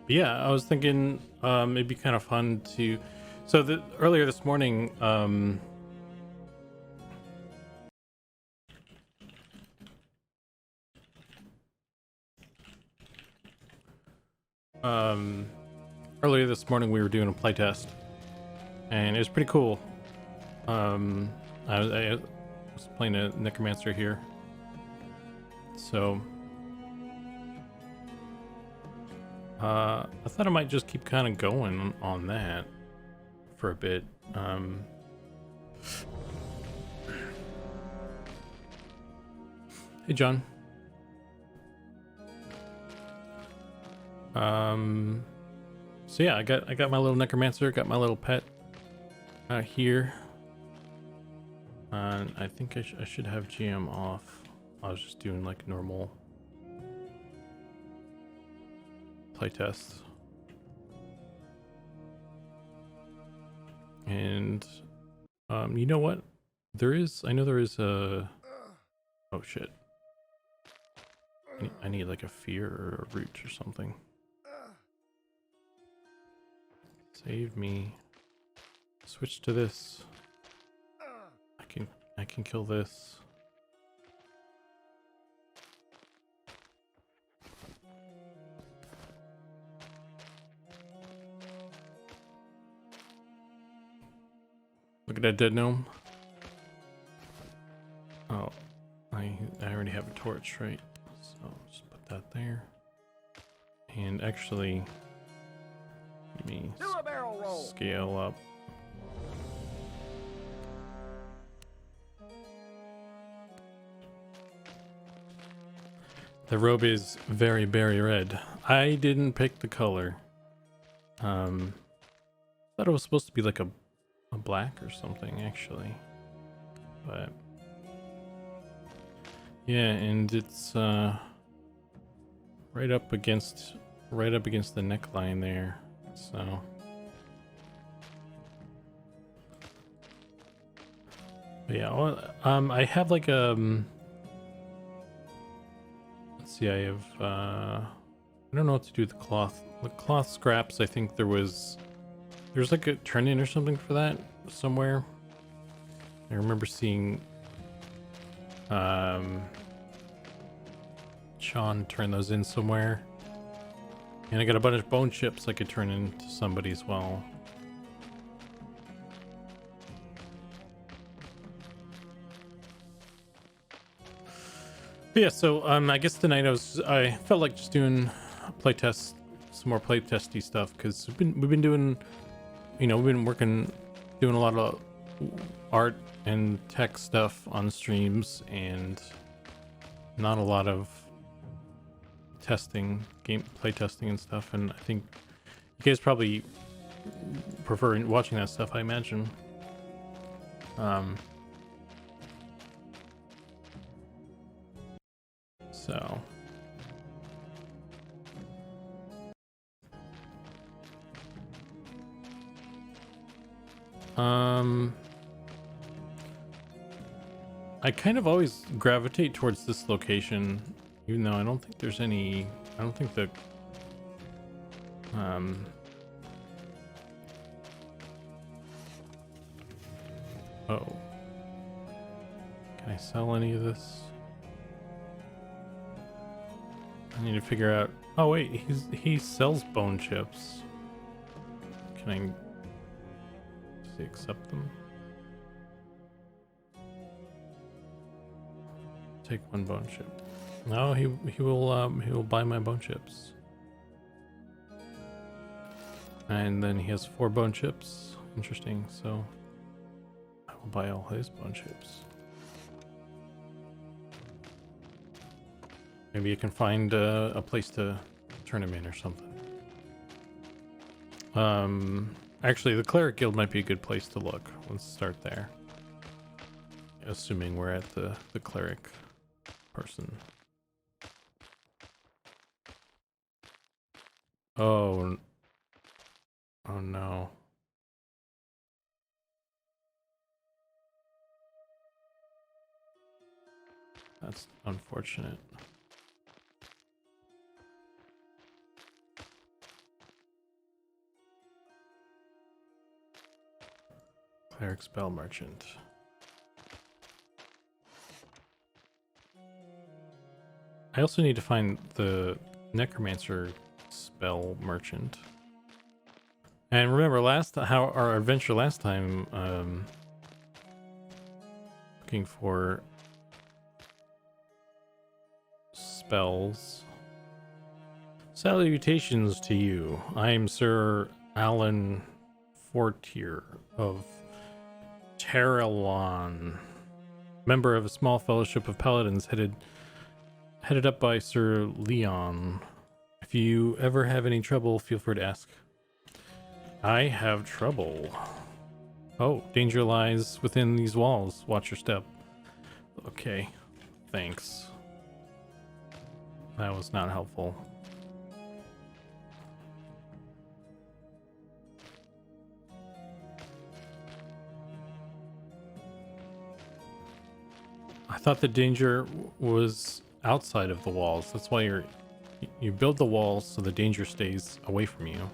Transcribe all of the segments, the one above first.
But yeah, I was thinking it'd be kind of fun to. So earlier this morning, earlier this morning we were doing a playtest, and it was pretty cool. I was playing a necromancer here, so I thought I might just keep kind of going on that for a bit. Hey, John. So yeah, I got my little necromancer, got my little pet here. I think I should have GM off. I was just doing like normal playtests. And you know what? I know there is a. Oh shit. I need like a fear or a root or something. Save me. Switch to this. I can kill this. Look at that dead gnome. Oh, I already have a torch, right? So just put that there. And actually, let me scale up. The robe is very berry red. I didn't pick the color. Thought it was supposed to be like a black or something actually, but yeah, and it's right up against the neckline there. So but yeah, I have like let's see, I have I don't know what to do with the cloth. The cloth scraps, I think there's like a turn-in or something for that somewhere. I remember seeing Sean turn those in somewhere. And I got a bunch of bone chips I could turn into somebody as well. But yeah, so I guess tonight I felt like just doing playtest, some more playtesty stuff, because we've been doing, we've been doing a lot of art and tech stuff on streams, and not a lot of play testing and stuff. And I think you guys probably prefer watching that stuff, I imagine. So I kind of always gravitate towards this location, even though I don't think there's any. I don't think that. Oh. Can I sell any of this? I need to figure out. Oh wait, he sells bone chips. Can I? Does he accept them? Take one bone chip. No, he will buy my bone chips. And then he has 4 bone chips. Interesting. So I will buy all his bone chips. Maybe you can find a place to turn him in or something. Actually, the Cleric Guild might be a good place to look. Let's start there. Assuming we're at the Cleric person. Oh no. That's unfortunate. Cleric spell merchant. I also need to find the necromancer spell merchant. And remember how our adventure last time, looking for spells. Salutations to you. I am Sir Alan Fortier of Terralon, member of a small fellowship of paladins headed up by Sir Leon. If you ever have any trouble, feel free to ask. I have trouble. Oh, danger lies within these walls. Watch your step. Okay, thanks. That was not helpful. I thought the danger was outside of the walls. That's why you build the walls so the danger stays away from you.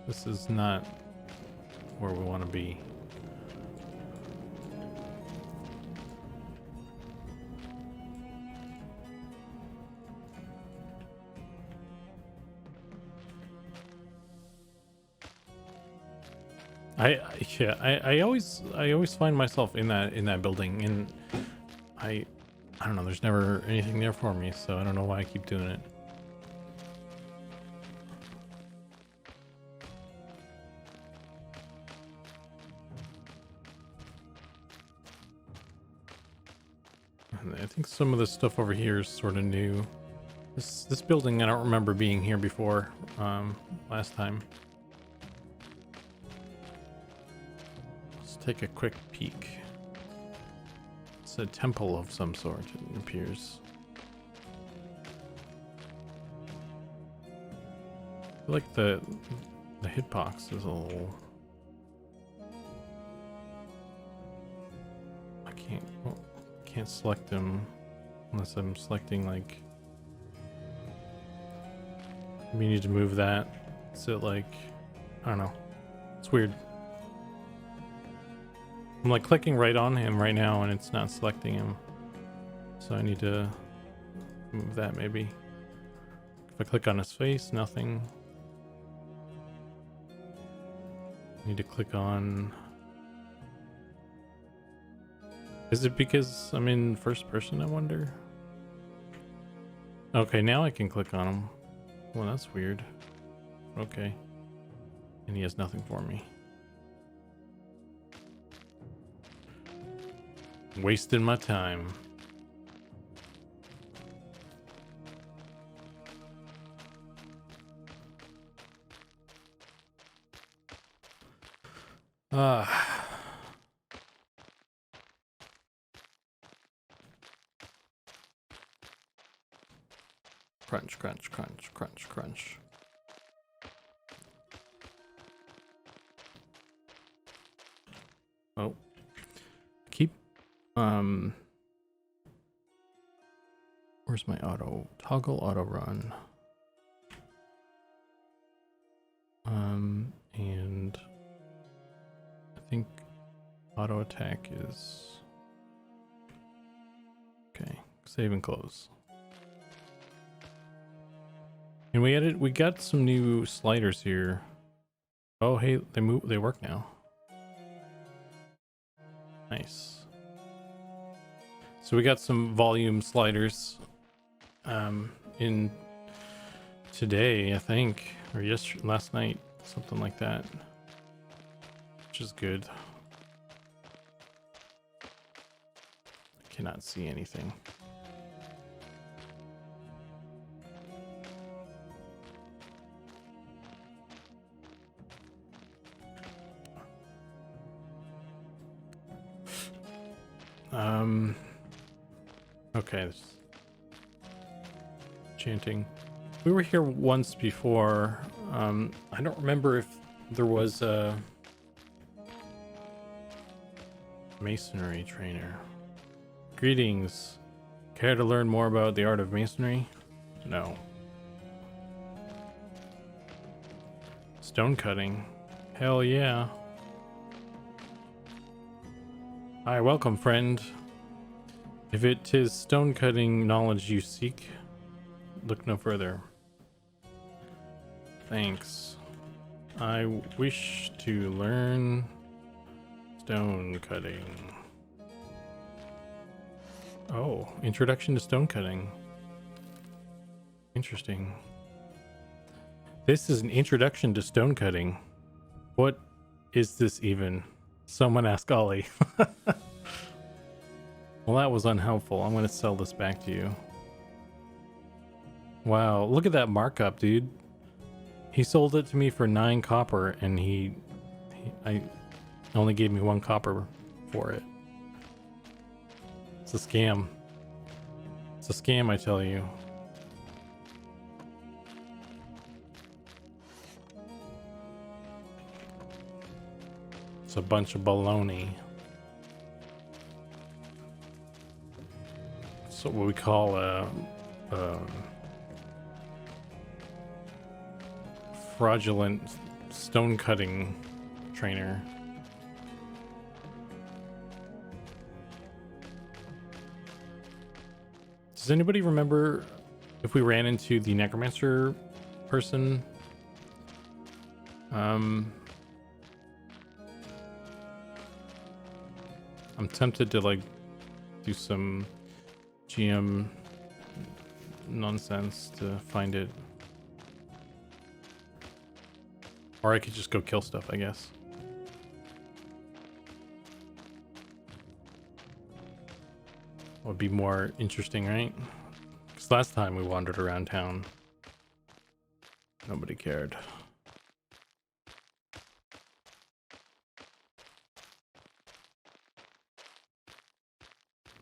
This is not where we want to be. I always find myself in that building, and I don't know, there's never anything there for me, so I don't know why I keep doing it. And I think some of the stuff over here is sort of new. This building, I don't remember being here before last time. Take a quick peek. It's a temple of some sort, it appears. I feel like the hitbox is a little... I can't select them unless I'm selecting, like... We need to move that. So like, I don't know. It's weird. I'm like clicking right on him right now and it's not selecting him. So I need to move that maybe. If I click on his face, nothing. Need to click on... Is it because I'm in first person, I wonder? Okay, now I can click on him. Well, that's weird. Okay. And he has nothing for me. Wasting my time. Crunch, crunch, crunch, crunch, crunch. Oh. Keep where's my toggle auto run? And I think auto attack is okay. Save and close. And we got some new sliders here. Oh, hey, they work now. Nice. So we got some volume sliders in today, I think, or last night, something like that, which is good. I cannot see anything. Okay, chanting. We were here once before. I don't remember if there was a masonry trainer. Greetings. Care to learn more about the art of masonry? No. Stone cutting. Hell yeah. Hi, welcome, friend. If it is stone cutting knowledge you seek, look no further. Thanks. I wish to learn stone cutting. Oh, introduction to stone cutting. Interesting. This is an introduction to stone cutting. What is this even? Someone ask Ollie. Well, that was unhelpful. I'm going to sell this back to you. Wow, look at that markup, dude. He sold it to me for 9 copper, and I only gave me 1 copper for it. It's a scam. It's a scam, I tell you. It's a bunch of baloney. It's what we call a fraudulent stone cutting trainer. Does anybody remember if we ran into the necromancer person? I'm tempted to like do some GM nonsense to find it. Or I could just go kill stuff, I guess. Would be more interesting, right? Because last time we wandered around town, nobody cared.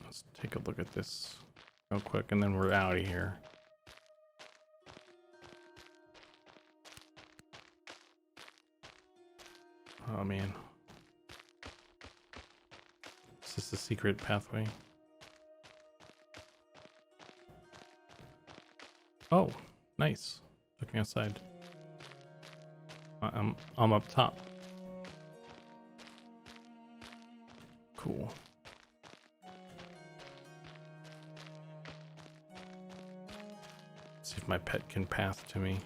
Let's take a look at this real quick, and then we're out of here. Oh man. Is this a secret pathway? Oh, nice. Looking outside. I'm up top. Cool. See if my pet can path to me.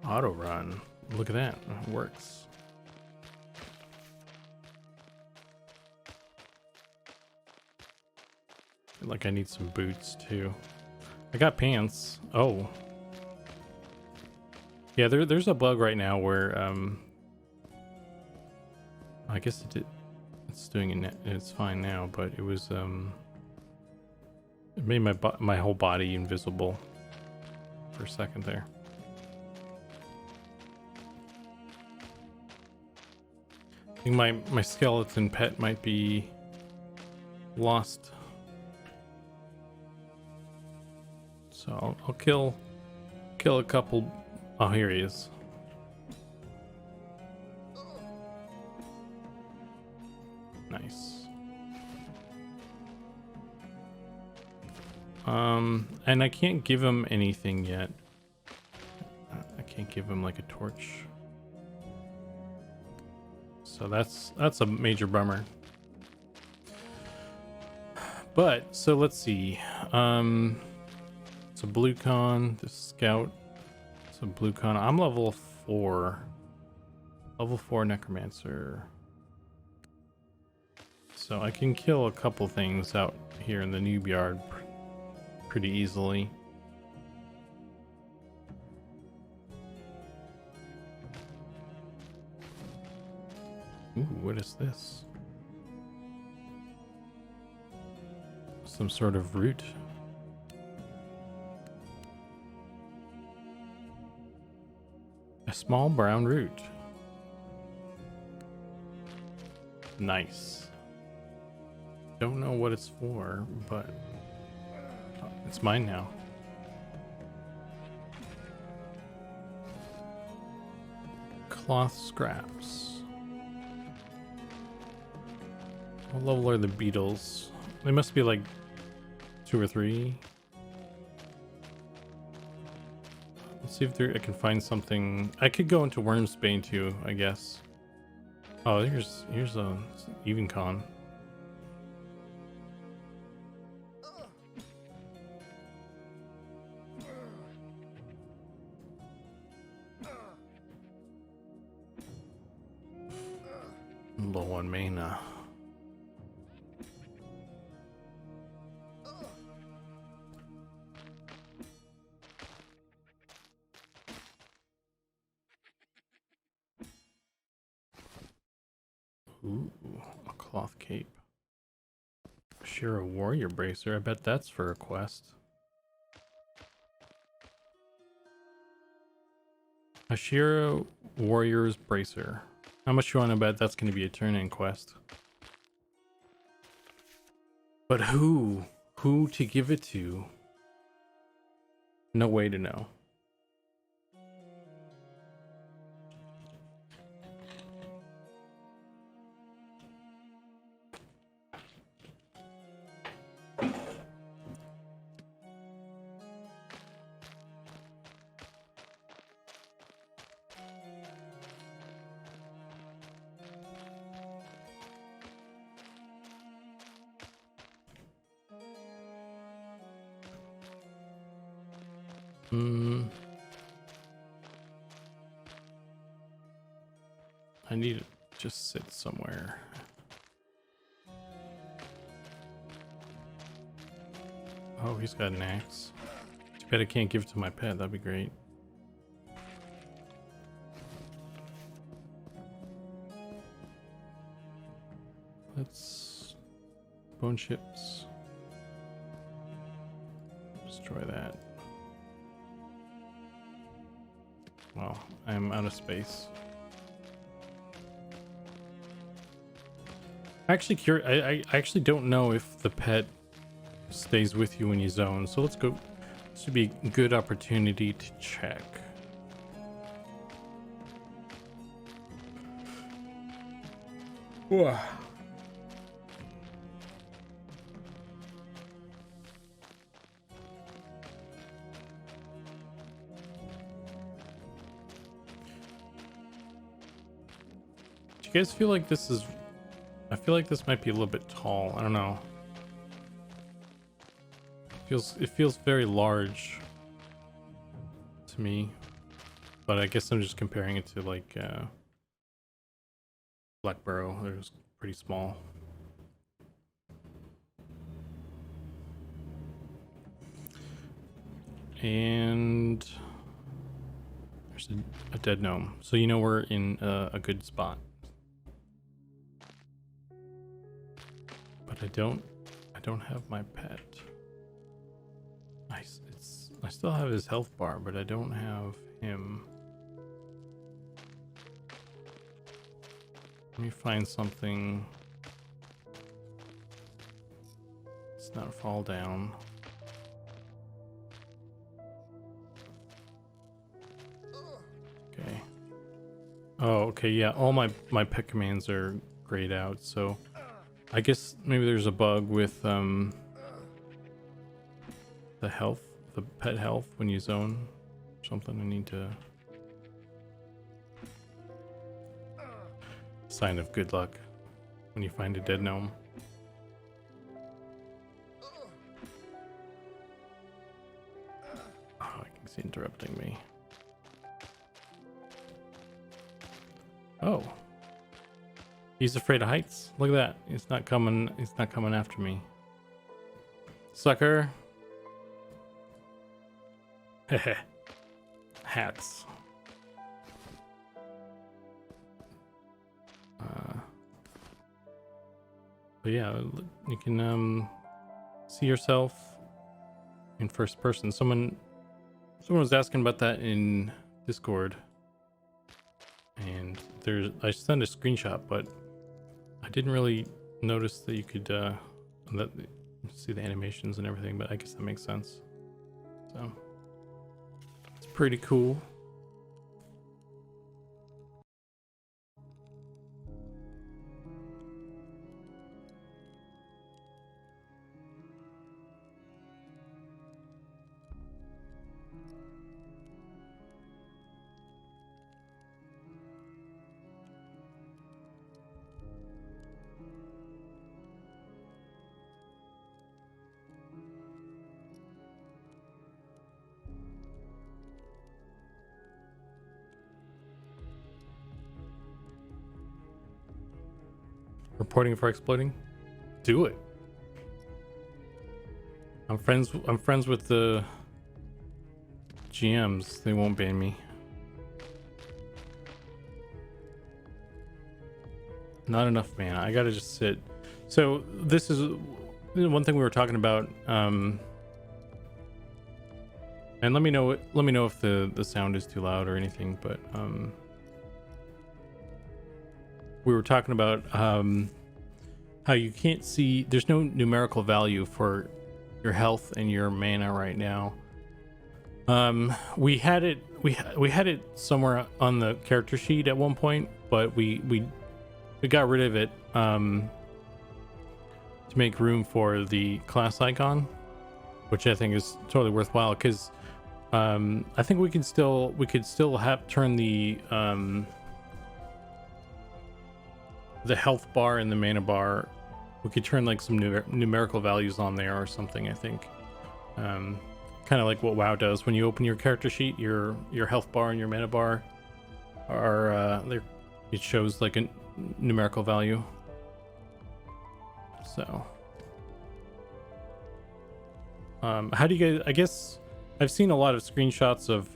Auto run. Look at that. It works. Feel like I need some boots too. I got pants. Oh. Yeah, there's a bug right now where I guess it's doing it. It's fine now, but it was it made my whole body invisible for a second there. I think my skeleton pet might be lost. So I'll kill a couple. Oh, here he is. Nice. And I can't give him anything yet. I can't give him like a torch. So that's a major bummer. But so let's see. It's a blue con, this scout. It's a blue con. I'm level 4. Level 4 necromancer. So I can kill a couple things out here in the noob yard pretty easily. Ooh, what is this? Some sort of root. A small brown root. Nice. Don't know what it's for, but it's mine now. Cloth scraps. What level are the beetles? They must be like 2 or 3. Let's see if I can find something. I could go into Wormsbane too, I guess. Oh, here's a even con. Low on mana. Ooh, a cloth cape. Share a warrior bracer. I bet that's for a quest. Ashira warrior's bracer. How much you want to bet that's going to be a turn-in quest? But who? Who to give it to? No way to know. I need to just sit somewhere. Oh, he's got an axe. Too bad I can't give it to my pet. That'd be great. Let's bone chips. Destroy that. Well, I'm out of space. Actually, I actually don't know if the pet stays with you when you zone. So let's go. This should be a good opportunity to check. Whoa. Do you guys feel like this is... I feel like this might be a little bit tall. I don't know. It feels very large to me, but I guess I'm just comparing it to like Blackburrow. It was pretty small. And there's a dead gnome, so you know we're in a good spot. But I don't have my pet. I still have his health bar, but I don't have him. Let me find something. Let's not fall down. Okay. Oh, okay, yeah, all my pet commands are grayed out, so I guess maybe there's a bug with the health, the pet health when you zone or something. I need to... Sign of good luck when you find a dead gnome. Oh, I can see interrupting me. Oh, he's afraid of heights. Look at that. He's not coming after me. Sucker. Heh. Hats. But yeah, you can see yourself in first person. Someone was asking about that in Discord, and I sent a screenshot, but I didn't really notice that you could see the animations and everything. But I guess that makes sense. So it's pretty cool. Reporting for exploiting? Do it. I'm friends with the GMs. They won't ban me. Not enough mana. I gotta just sit. So this is one thing we were talking about. And let me know if the sound is too loud or anything. But we were talking about how you can't see. There's no numerical value for your health and your mana right now. We had it somewhere on the character sheet at one point, but we got rid of it to make room for the class icon, which I think is totally worthwhile, because I think we could still have turn the health bar and the mana bar. We could turn like some numerical values on there or something, I think. Kind of like what WoW does. When you open your character sheet, your health bar and your mana bar are it shows like a numerical value. So how do you guys, I guess I've seen a lot of screenshots of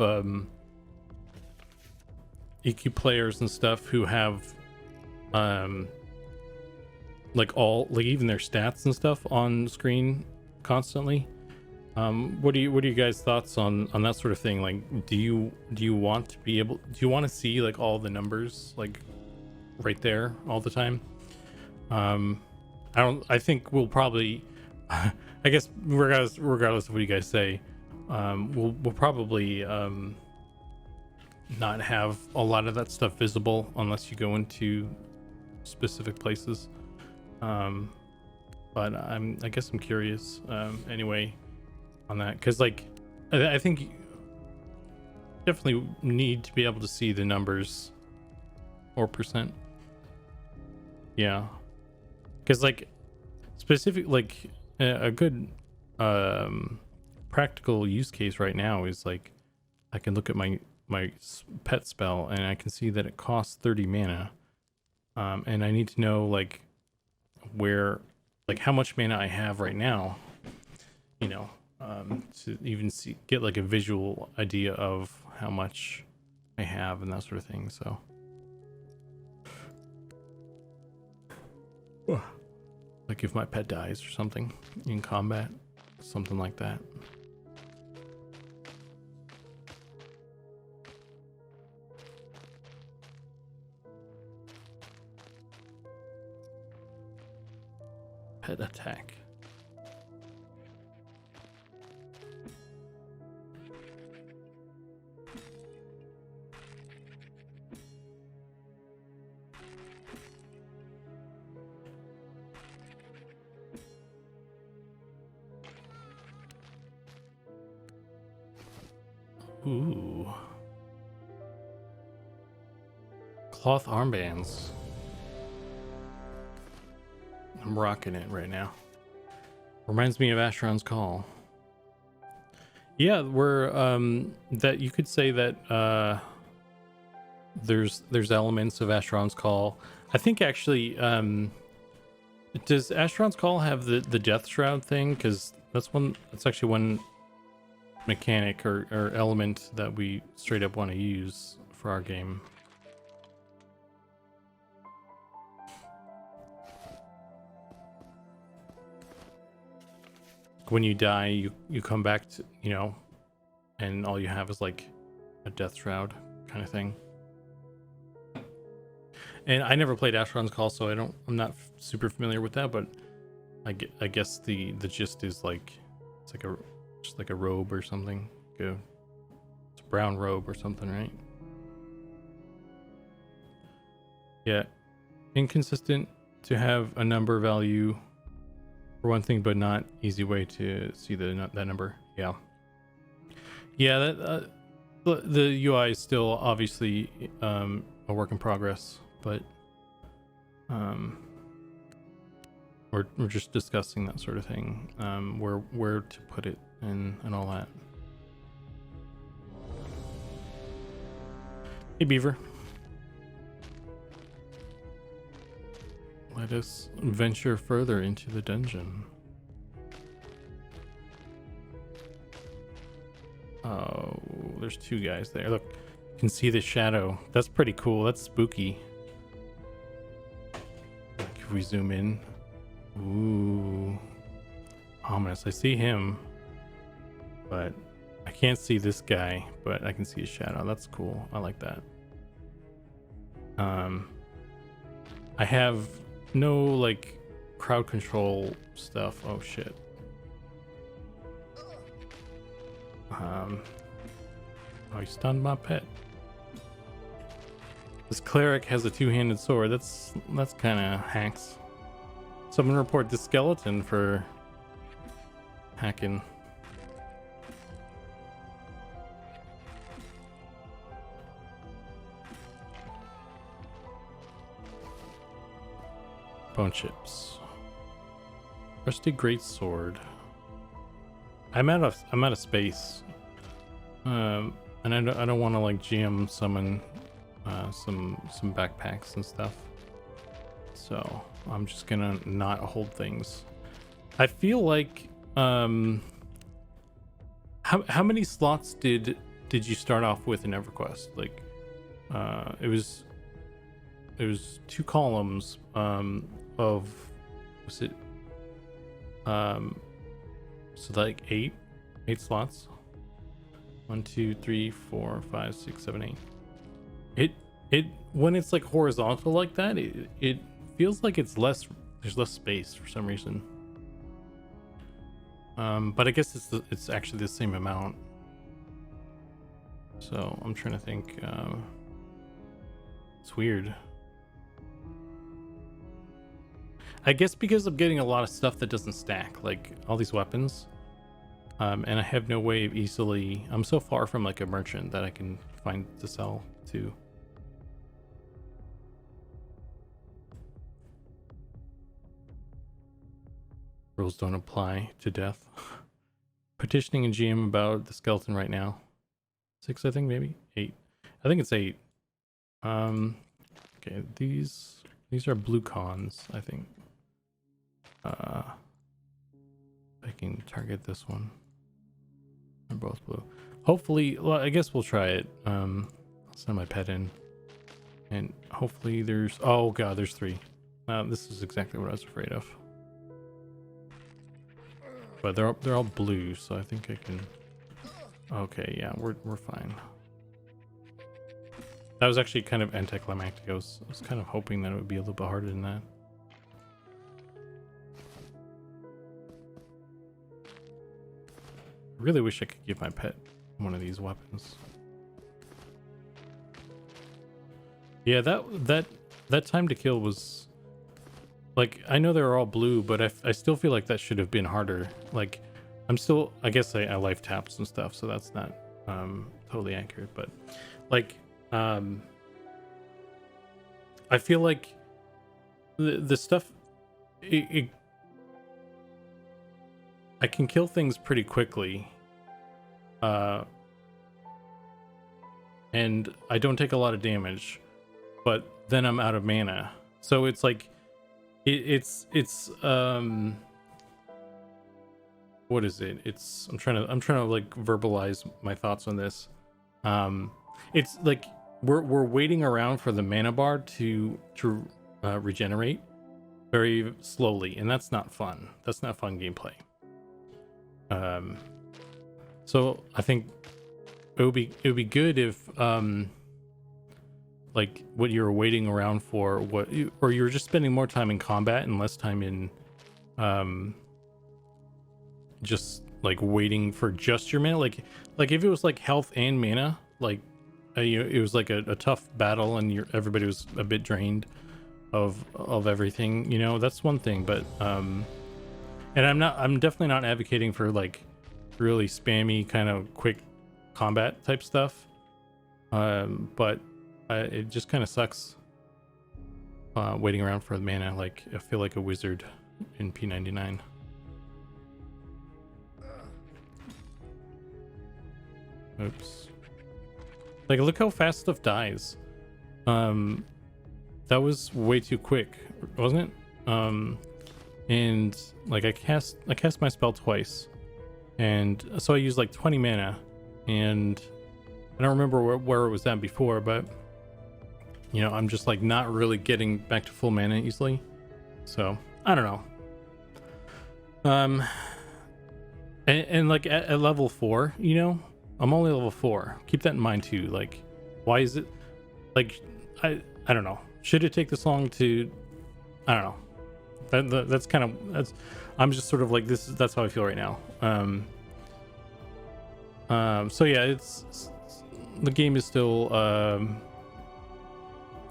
EQ players and stuff who have like even their stats and stuff on screen constantly. What are you guys' thoughts on that sort of thing? Like, do you want to see like all the numbers like right there all the time? I think we'll probably I guess regardless of what you guys say, we'll probably not have a lot of that stuff visible unless you go into specific places. But I guess I'm curious anyway on that, because like I think you definitely need to be able to see the numbers or percent. Yeah, because like specific, like a good practical use case right now is like I can look at my pet spell and I can see that it costs 30 mana, and I need to know like where, like how much mana I have right now, you know, to even get like a visual idea of how much I have and that sort of thing. So like if my pet dies or something in combat, something like that. Pet attack. Ooh. Cloth armbands. I'm rocking it right now. Reminds me of Asheron's Call. Yeah, we're that you could say that there's elements of Asheron's Call. I think actually does Asheron's Call have the Death Shroud thing? Because that's actually one mechanic or element that we straight up want to use for our game. When you die, you come back to, you know, and all you have is like a Death Shroud kind of thing. And I never played Asheron's Call, so I'm not super familiar with that, but I guess the gist is like it's like just like a robe or something. It's a brown robe or something, right? Yeah, inconsistent to have a number value for one thing, but not easy way to see that number. Yeah, that the UI is still obviously a work in progress, but we're just discussing that sort of thing, where to put it and all that. Hey Beaver. Let Let us venture further into the dungeon. Oh, there's two guys there. Look, you can see the shadow. That's pretty cool. That's spooky. Like if we zoom in. Ooh. Ominous. I see him. But I can't see this guy, but I can see his shadow. That's cool. I like that. I have no like crowd control stuff. Oh shit. Oh, he stunned my pet. This cleric has a two-handed sword. That's kind of hacks. Someone report the skeleton for hacking. Bone chips. Rusty great sword. I'm out of space. And I don't want to like GM summon some backpacks and stuff. So I'm just gonna not hold things. I feel like how many slots did you start off with in EverQuest? Like it was 2 columns of was it so like 8 slots. 1 2 3 4 5 6 7 8. It when it's like horizontal like that, it feels like it's less, there's less space for some reason. But I guess it's actually the same amount. So I'm trying to think. It's weird. I guess because I'm getting a lot of stuff that doesn't stack, like all these weapons. And I have no way of easily, I'm so far from like a merchant that I can find to sell to. Rules don't apply to death. Petitioning a GM about the skeleton right now. 6, I think, maybe 8. I think it's 8. Okay, these are blue cons, I think. I can target this one. They're both blue. Hopefully, well, I guess we'll try it. I'll send my pet in, and hopefully there's. Oh god, there's 3. This is exactly what I was afraid of. But they're all blue, so I think I can. Okay, yeah, we're fine. That was actually kind of anticlimactic. I was kind of hoping that it would be a little bit harder than that. I really wish I could give my pet one of these weapons. Yeah, that time to kill was like, I know they're all blue, but I still feel like that should have been harder. Like, I guess I life taps and stuff, so that's not totally accurate, but like I feel like the stuff I can kill things pretty quickly, and I don't take a lot of damage, but then I'm out of mana. So it's like it's what is it? I'm trying to like verbalize my thoughts on this. It's like we're waiting around for the mana bar to regenerate very slowly, and that's not fun. That's not fun gameplay. So I think it would be good if like what you're waiting around for, or you're just spending more time in combat and less time in just like waiting for just your mana. Like if it was like health and mana, like it was like a tough battle and everybody was a bit drained of everything, that's one thing. But and I'm definitely not advocating for like really spammy kind of quick combat type stuff, but it just kind of sucks waiting around for the mana. Like I feel like a wizard in P99. Oops. Like, look how fast stuff dies. That was way too quick, wasn't it? and like I cast my spell twice, and so I used like 20 mana, and I don't remember where it was at before, but you know, I'm just like not really getting back to full mana easily. So I don't know. And like at level 4, you know, I'm only level 4. Keep that in mind too. Like, why is it like I don't know. Should it take this long to? I don't know. That's kind of that's. I'm just sort of like this. That's how I feel right now. So yeah, it's the game is still.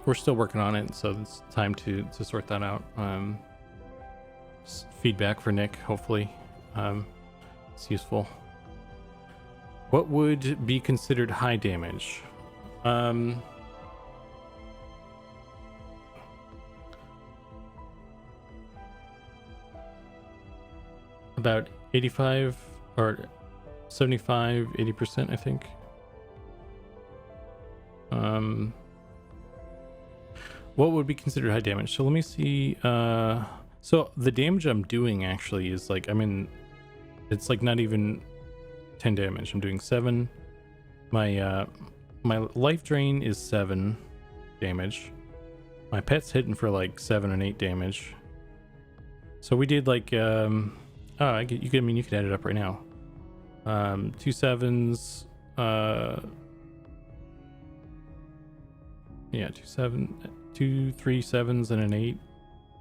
We're still working on it, so it's time to sort that out. Feedback for Nick, hopefully. It's useful. What would be considered high damage? About 85 or 75, 80%, I think. What would be considered high damage? So let me see. So the damage I'm doing actually is like, it's like not even 10 damage. I'm doing 7. My life drain is 7 damage. My pet's hitting for like 7 and 8 damage. So we did like you could add it up right now. 2 7s, 2 3 7s and an 8,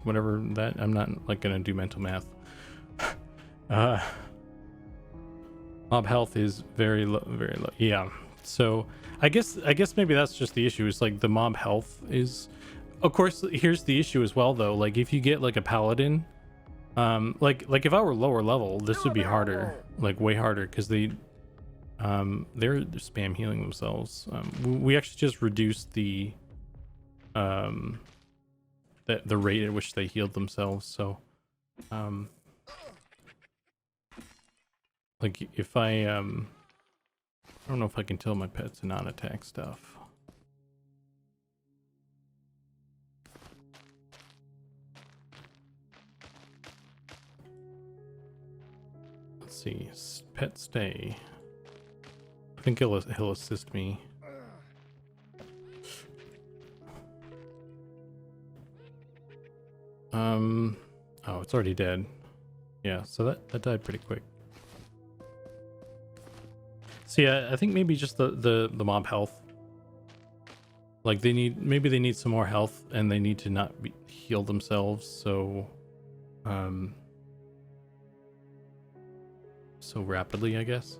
whatever that. I'm not like gonna do mental math. Mob health is very low, very low. Yeah, so I guess maybe that's just the issue. It's like the mob health is, of course. Here's the issue as well though. Like if you get like a paladin, like if I were lower level, this would be harder, like way harder, because they're spam healing themselves. We actually just reduced the rate at which they healed themselves. So like if I don't know if I can tell my pet to not attack stuff. Let's see, pet stay. I think he'll assist me. Oh, it's already dead. Yeah, so that died pretty quick. So yeah, I think maybe just the mob health. Like they need some more health, and they need to not heal themselves so so rapidly, I guess,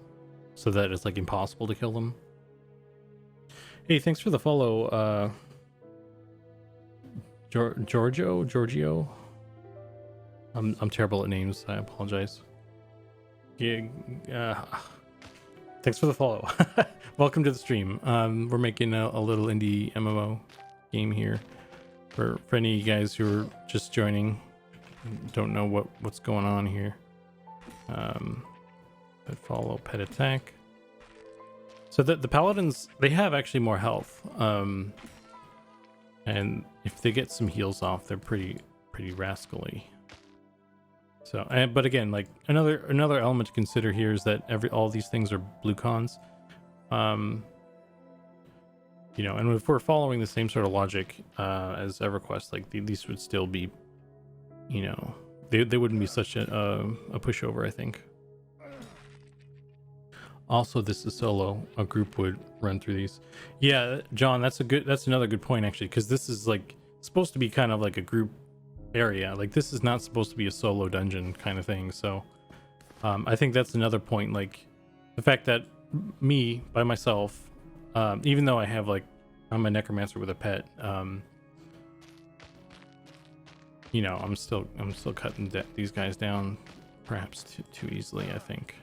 so that it's like impossible to kill them. Hey, thanks for the follow, Giorgio. I'm terrible at names. I apologize. Yeah. Thanks for the follow. Welcome to the stream. We're making a little indie MMO game here for any of you guys who are just joining, don't know what's going on here. Pet follow, pet attack. So the paladins, they have actually more health, and if they get some heals off, they're pretty rascally. So, but again, like another element to consider here is that all these things are blue cons. You know, and if we're following the same sort of logic as EverQuest, like these would still be, you know, they wouldn't be such a pushover, I think. Also, this is solo. A group would run through these. Yeah, John, that's another good point actually, because this is like supposed to be kind of like a group area. Like this is not supposed to be a solo dungeon kind of thing. So I think that's another point, like the fact that me by myself, even though I'm a necromancer with a pet, you know, I'm still cutting these guys down perhaps too easily, I think.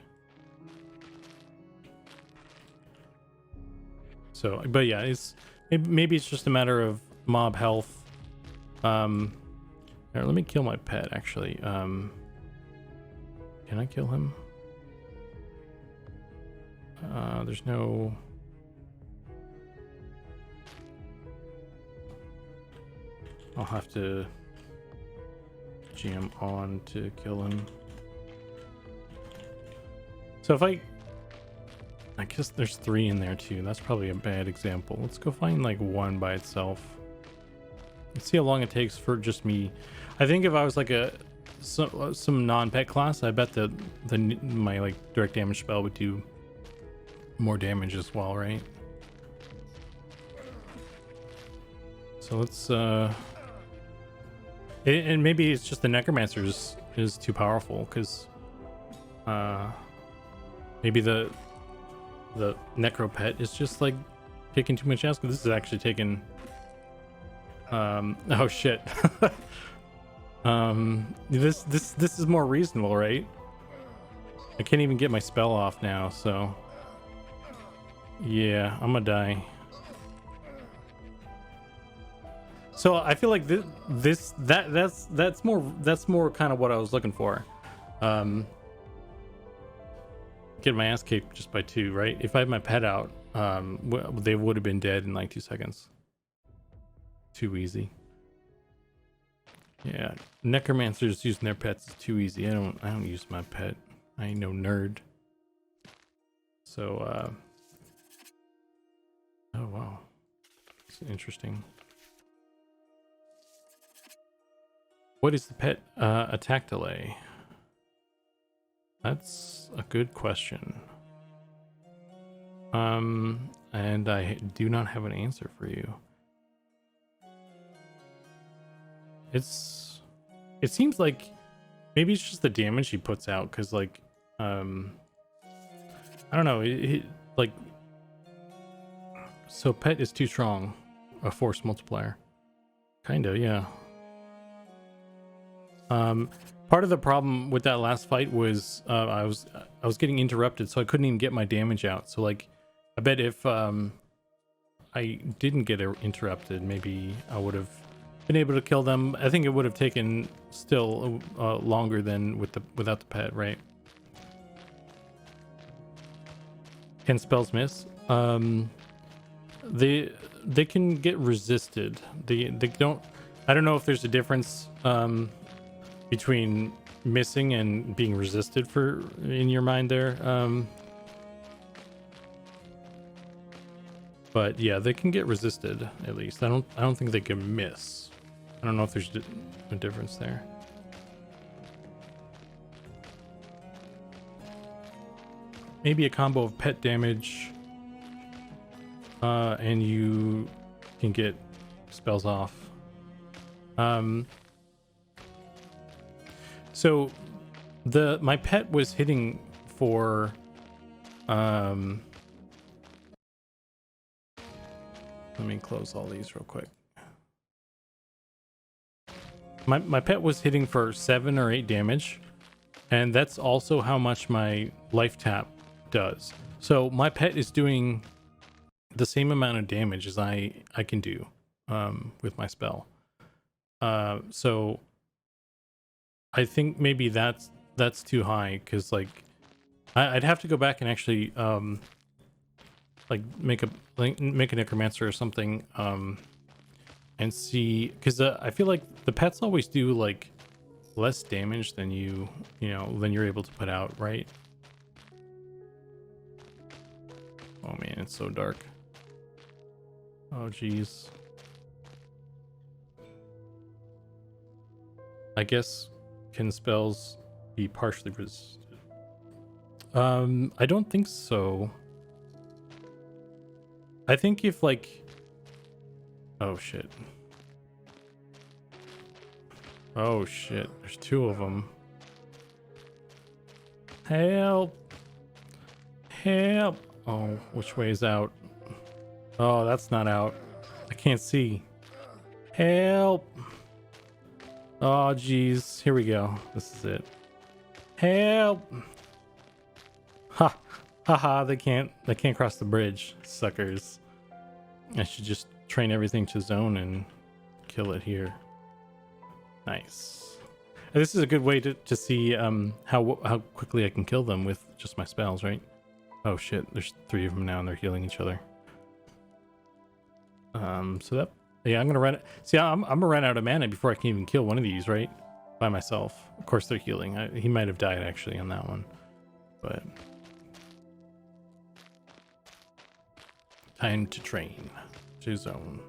So, but yeah, maybe it's just a matter of mob health. Here, let me kill my pet actually. Can I kill him? There's no. I'll have to. GM on to kill him. So if I guess there's 3 in there too. That's probably a bad example. Let's go find like 1 by itself. Let's see how long it takes for just me. I think if I was like some non-pet class, I bet my like direct damage spell would do more damage as well, right? So let's and maybe it's just the necromancer is too powerful, because maybe the necro pet is just like taking too much ass. This is actually taking oh shit. This is more reasonable, right? I can't even get my spell off now, so yeah, I'm gonna die. So I feel like that's more kind of what I was looking for. Get my ass kicked just by 2, right? If I had my pet out, they would have been dead in like 2 seconds. Too easy. Yeah, necromancers using their pets is too easy. I don't use my pet. I ain't no nerd. So oh wow, it's interesting. What is the pet attack delay? That's a good question. And I do not have an answer for you. It seems like maybe it's just the damage he puts out, because like I don't know, like, so pet is too strong, a force multiplier, kind of, yeah. Part of the problem with that last fight was I was getting interrupted, so I couldn't even get my damage out. So like, I bet if I didn't get interrupted, maybe I would have been able to kill them. I think it would have taken still longer than without the pet, right? Can spells miss? They can get resisted. They don't. I don't know if there's a difference between missing and being resisted in your mind there. But yeah, they can get resisted at least. I don't think they can miss. I don't know if there's a difference there. Maybe a combo of pet damage, and you can get spells off. So my pet was hitting for let me close all these real quick. My pet was hitting for 7 or 8 damage, and that's also how much my life tap does. So my pet is doing the same amount of damage as I can do with my spell. So I think maybe that's too high, because like I'd have to go back and actually like make a necromancer or something and see, because I feel like the pets always do like less damage than than you're able to put out, right? Oh man, it's so dark. Oh geez. I guess, can spells be partially resisted? I don't think so. I think if like, oh shit. Oh shit, there's 2 of them. Help! Help! Oh, which way is out? Oh, that's not out. I can't see. Help! Oh geez, here we go. This is it. Help! Ha! Haha, they can't cross the bridge, suckers. I should just train everything to zone and kill it here. Nice. And this is a good way to see how quickly I can kill them with just my spells, right? Oh shit, there's 3 of them now and they're healing each other. So that, yeah, I'm gonna run. See, I'm gonna run out of mana before I can even kill one of these, right? by myself. Of course, they're healing. He might have died actually on that one, but time to train to zone.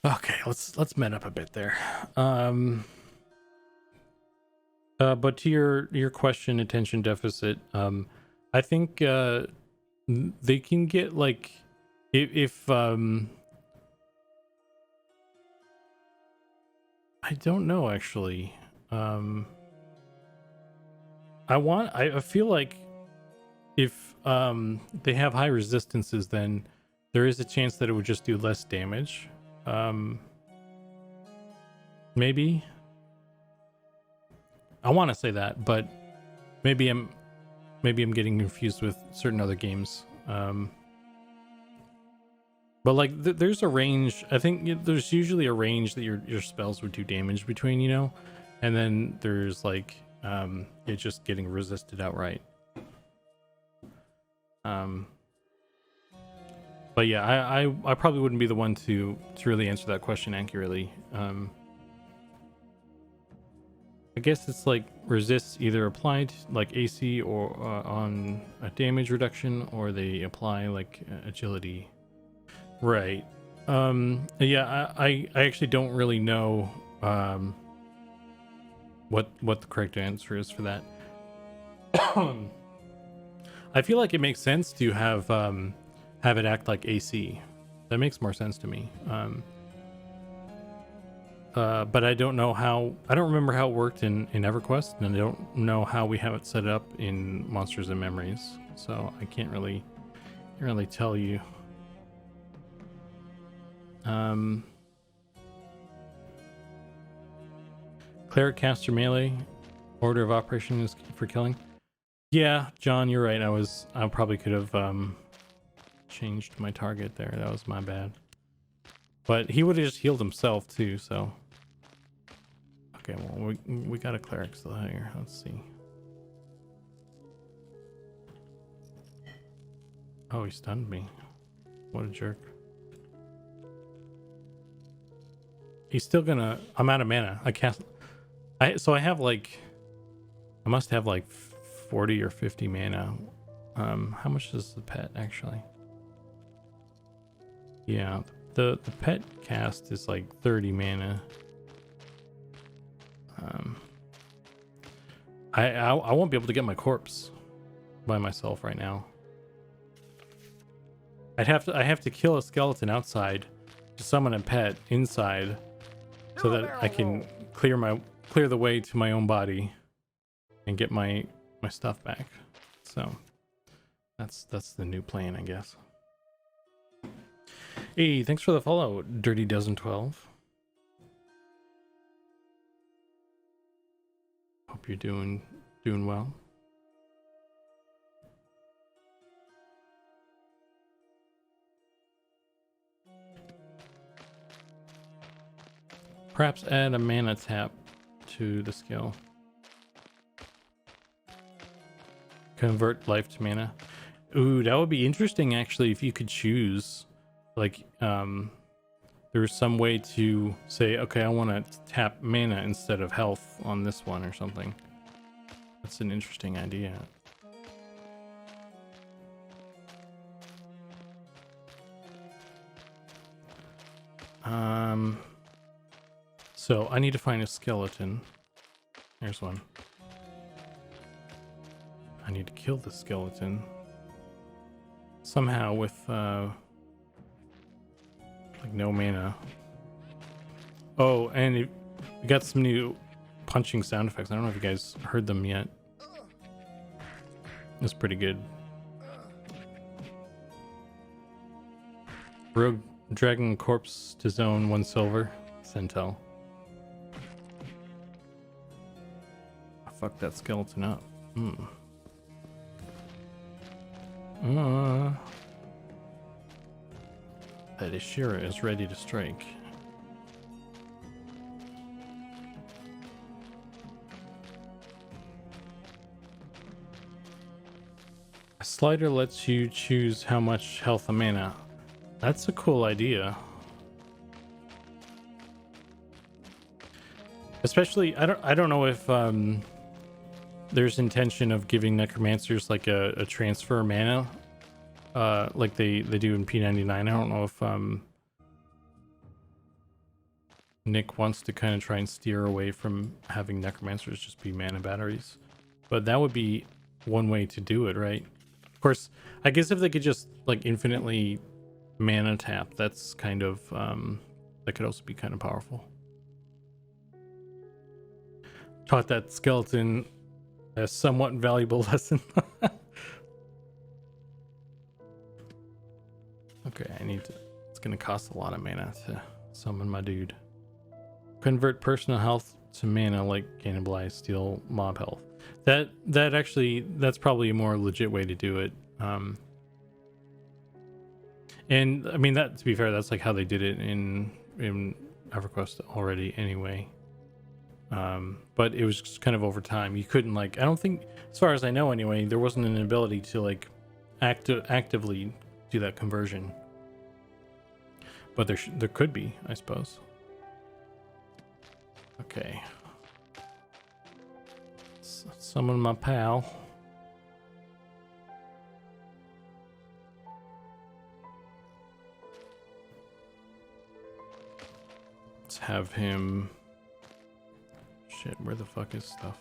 Okay, let's met up a bit there. But to your question, attention deficit, I think they can get like if I don't know actually. I feel like if they have high resistances, then there is a chance that it would just do less damage. Maybe I want to say that, but maybe I'm getting confused with certain other games. But like there's a range. I think there's usually a range that your spells would do damage between, you know, and then there's like it just getting resisted outright. But yeah, I probably wouldn't be the one to really answer that question accurately. I guess it's like resists either applied like AC or on a damage reduction, or they apply like agility. Right. Yeah, I actually don't really know what the correct answer is for that. I feel like it makes sense to have it act like AC. That makes more sense to me. But I don't know how. I don't remember how it worked in EverQuest, and I don't know how we have it set up in Monsters and Memories. So I can't really tell you. Cleric, caster, melee, order of operation is for killing. Yeah, John, you're right. I probably could have changed my target there. That was my bad. But he would have just healed himself too, so. Okay, well, we got a cleric still here. Let's see. Oh, he stunned me. What a jerk. He's still gonna... I'm out of mana. So I have like... I must have like 40 or 50 mana. How much is the pet actually? Yeah, the pet cast is like 30 mana. I won't be able to get my corpse by myself right now. I have to kill a skeleton outside to summon a pet inside, so that I can clear the way to my own body and get my stuff back. So that's the new plan, I guess. Hey, thanks for the follow, Dirty Dozen 12. Hope you're doing well. Perhaps add a mana tap to the skill. Convert life to mana. Ooh, that would be interesting actually if you could choose, like, there's some way to say, okay, I want to tap mana instead of health on this one or something. That's an interesting idea. So I need to find a skeleton. There's one. I need to kill the skeleton somehow with like no mana. Oh, and we got some new punching sound effects. I don't know if you guys heard them yet. It's pretty good. Rogue dragon corpse to zone 1 silver. Centel. I fucked that skeleton up. That Ashira is ready to strike. A slider lets you choose how much health and mana. That's a cool idea. Especially, I don't know if there's intention of giving necromancers like a transfer mana, like they do in P99. I don't know if Nick wants to kind of try and steer away from having necromancers just be mana batteries, but that would be one way to do it, right? Of course, I guess if they could just like infinitely mana tap, that's kind of that could also be kind of powerful. Taught that skeleton a somewhat valuable lesson. Okay, it's gonna cost a lot of mana to summon my dude. Convert personal health to mana like cannibalize steal mob health. That's probably a more legit way to do it. And I mean, that, to be fair, that's like how they did it in EverQuest already anyway. But it was just kind of over time. You couldn't, like, I don't think, as far as I know anyway, there wasn't an ability to like actively do that conversion. But there could be, I suppose. Okay. Summon my pal. Let's have him... Shit, where the fuck is stuff?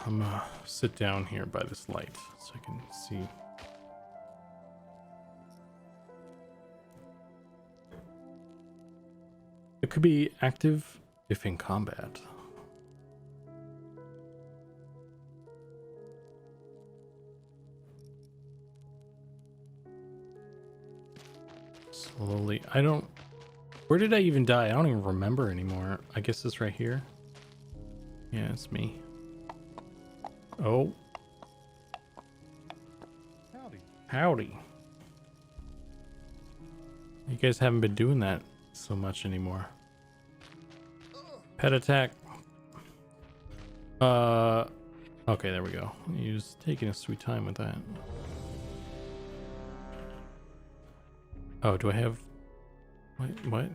I'm gonna sit down here by this light so I can see. It could be active if in combat. Slowly. I don't... Where did I even die? I don't even remember anymore. I guess it's right here. Yeah, it's me. Oh. Howdy. You guys haven't been doing that so much anymore. Pet attack. Okay, there we go. You're just taking a sweet time with that. Oh, do I have... What?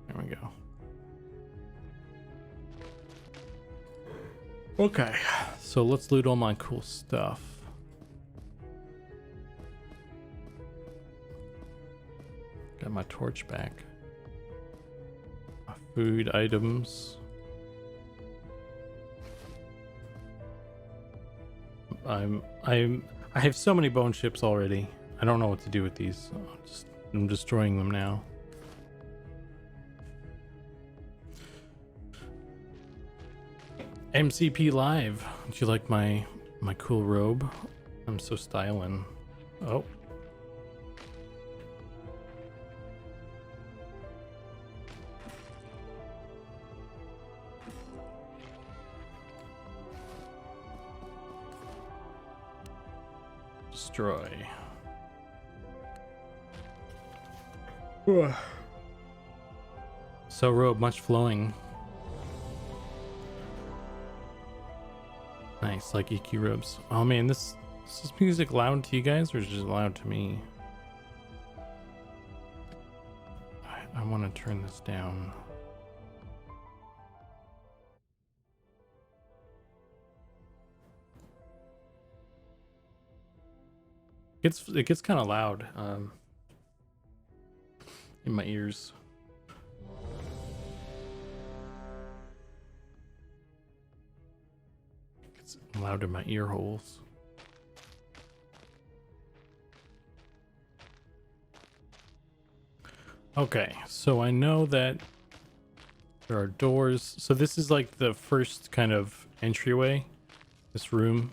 There we go. Okay, so let's loot all my cool stuff. Got my torch back. My food items. I have so many bone chips already. I don't know what to do with these. I'm destroying them now. MCP Live. Do you like my cool robe? I'm so styling. Oh. Destroy. So robe, much flowing. Nice, like EQ robes. Oh man, is this music loud to you guys, or is it just loud to me? I want to turn this down. It gets kind of loud in my ears. It's loud in my ear holes. Okay, so I know that there are doors. So this is like the first kind of entryway, this room.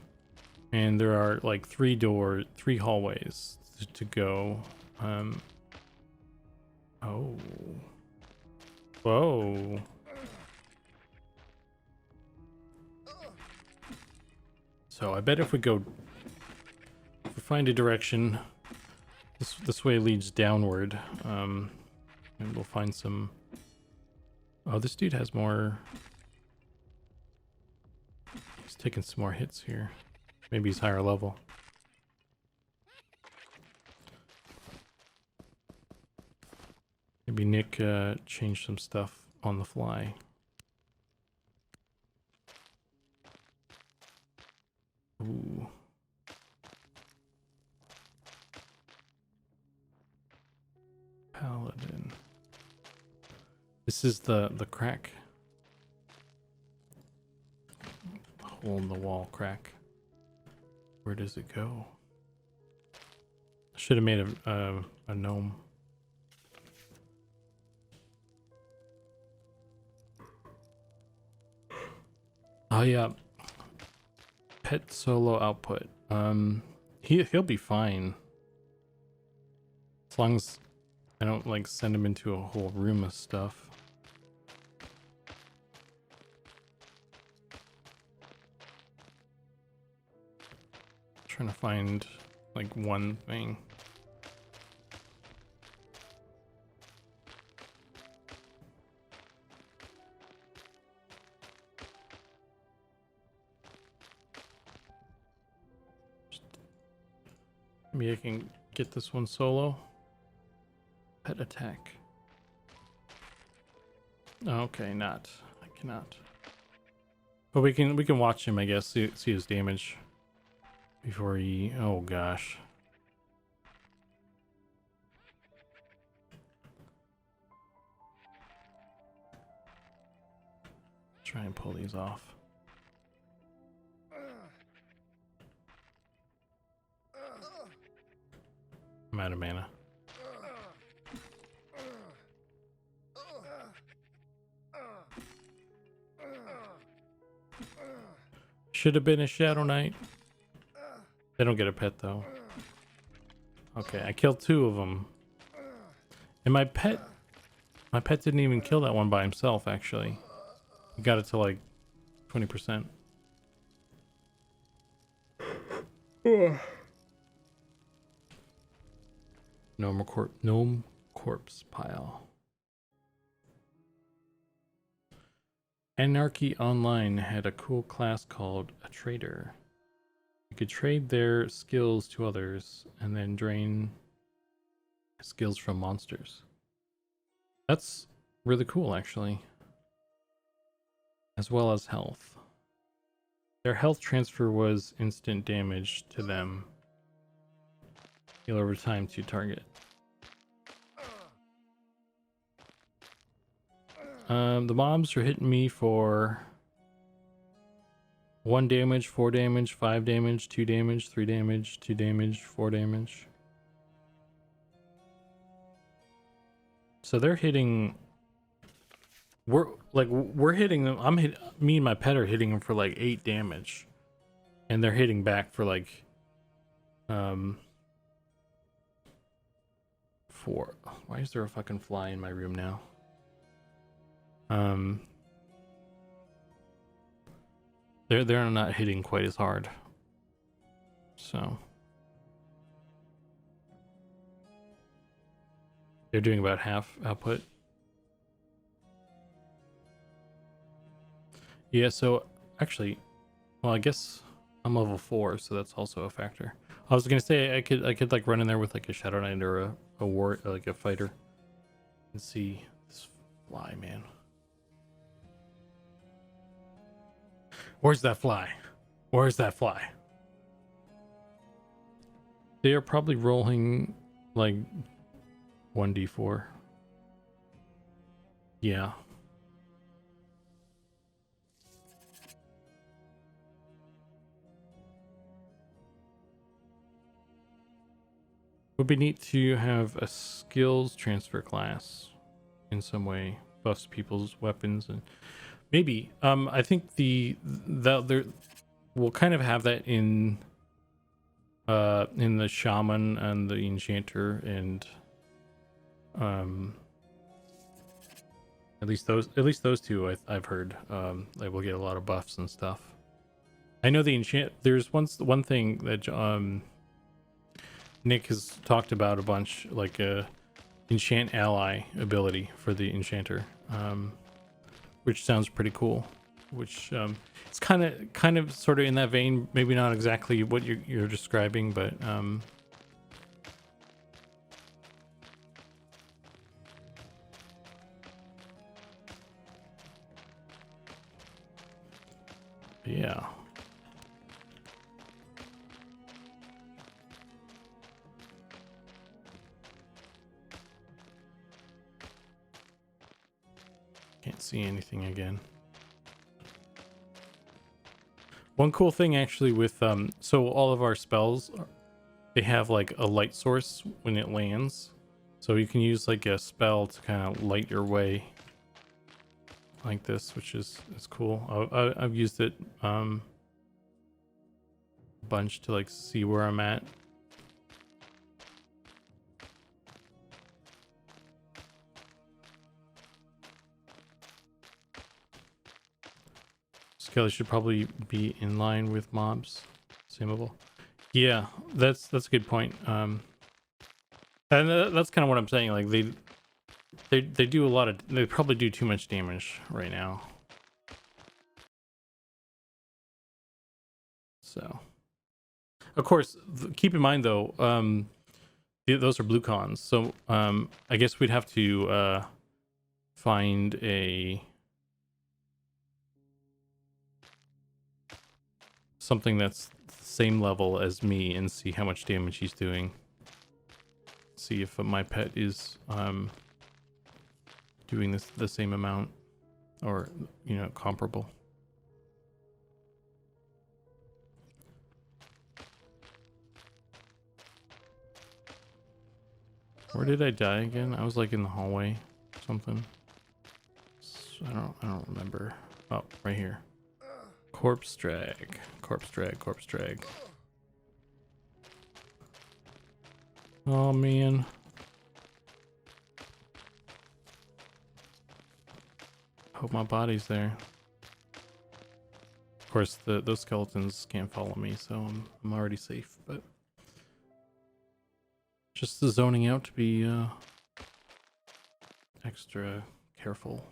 And there are like three hallways to go. Oh. Whoa. So I bet if we find a direction, this way leads downward. And we'll find some... Oh, this dude has more... He's taking some more hits here. Maybe he's higher level. Maybe Nick changed some stuff on the fly. Ooh. Paladin. This is the crack. Hole in the wall crack. Where does it go? Should have made a gnome. Oh yeah. Pet solo output. He'll be fine. As long as I don't like send him into a whole room of stuff. Trying to find like one thing. Maybe I can get this one solo. Pet attack. Okay, not. I cannot. But we can watch him, I guess, see his damage before he. Oh gosh. Try and pull these off. I'm out of mana. Should have been a Shadow Knight. They don't get a pet though. Okay, I killed 2 of them. And my pet didn't even kill that one by himself, actually. He got it to like 20%. Gnome corpse pile. Anarchy Online had a cool class called a trader. You could trade their skills to others and then drain skills from monsters. That's really cool, actually. As well as health. Their health transfer was instant damage to them. Heal over time to target. The mobs are hitting me for 1 damage, 4 damage, 5 damage, 2 damage, 3 damage, 2 damage, 4 damage. So they're hitting. We're hitting them. Me and my pet are hitting them for like 8 damage, and they're hitting back for like 4. Why is there a fucking fly in my room now? They're not hitting quite as hard. So they're doing about half output. Yeah, so actually, well, I guess I'm level 4, so that's also a factor. I was gonna say I could like run in there with like a Shadow Knight or a war, like a fighter, and see this fly, man. Where's that fly? Where's that fly? They are probably rolling like 1d4. Yeah. Would be neat to have a skills transfer class in some way, buffs people's weapons, and maybe I think we'll kind of have that in the shaman and the enchanter, and at least those 2 I've heard they will get a lot of buffs and stuff. I know the enchant. There's one thing that Nick has talked about a bunch, like a enchant ally ability for the enchanter, which sounds pretty cool. which it's kind of sort of in that vein. Maybe not exactly what you're describing, but yeah. Can't see anything again. One cool thing actually with so all of our spells, they have like a light source when it lands, so you can use like a spell to kind of light your way like this, which is cool. I've used it a bunch to like see where I'm at. Skelly should probably be in line with mobs. Sameable. Yeah, that's a good point. And that's kind of what I'm saying. Like they do a lot of, they probably do too much damage right now. So, of course, keep in mind though, those are blue cons. So I guess we'd have to find something that's the same level as me and see how much damage he's doing. See if my pet is doing the same amount, or comparable. Where did I die again? I was like in the hallway or something. I don't remember. Oh, right here. Corpse drag. Oh man. Hope my body's there. Of course, those skeletons can't follow me, so I'm already safe. But just the zoning out to be extra careful.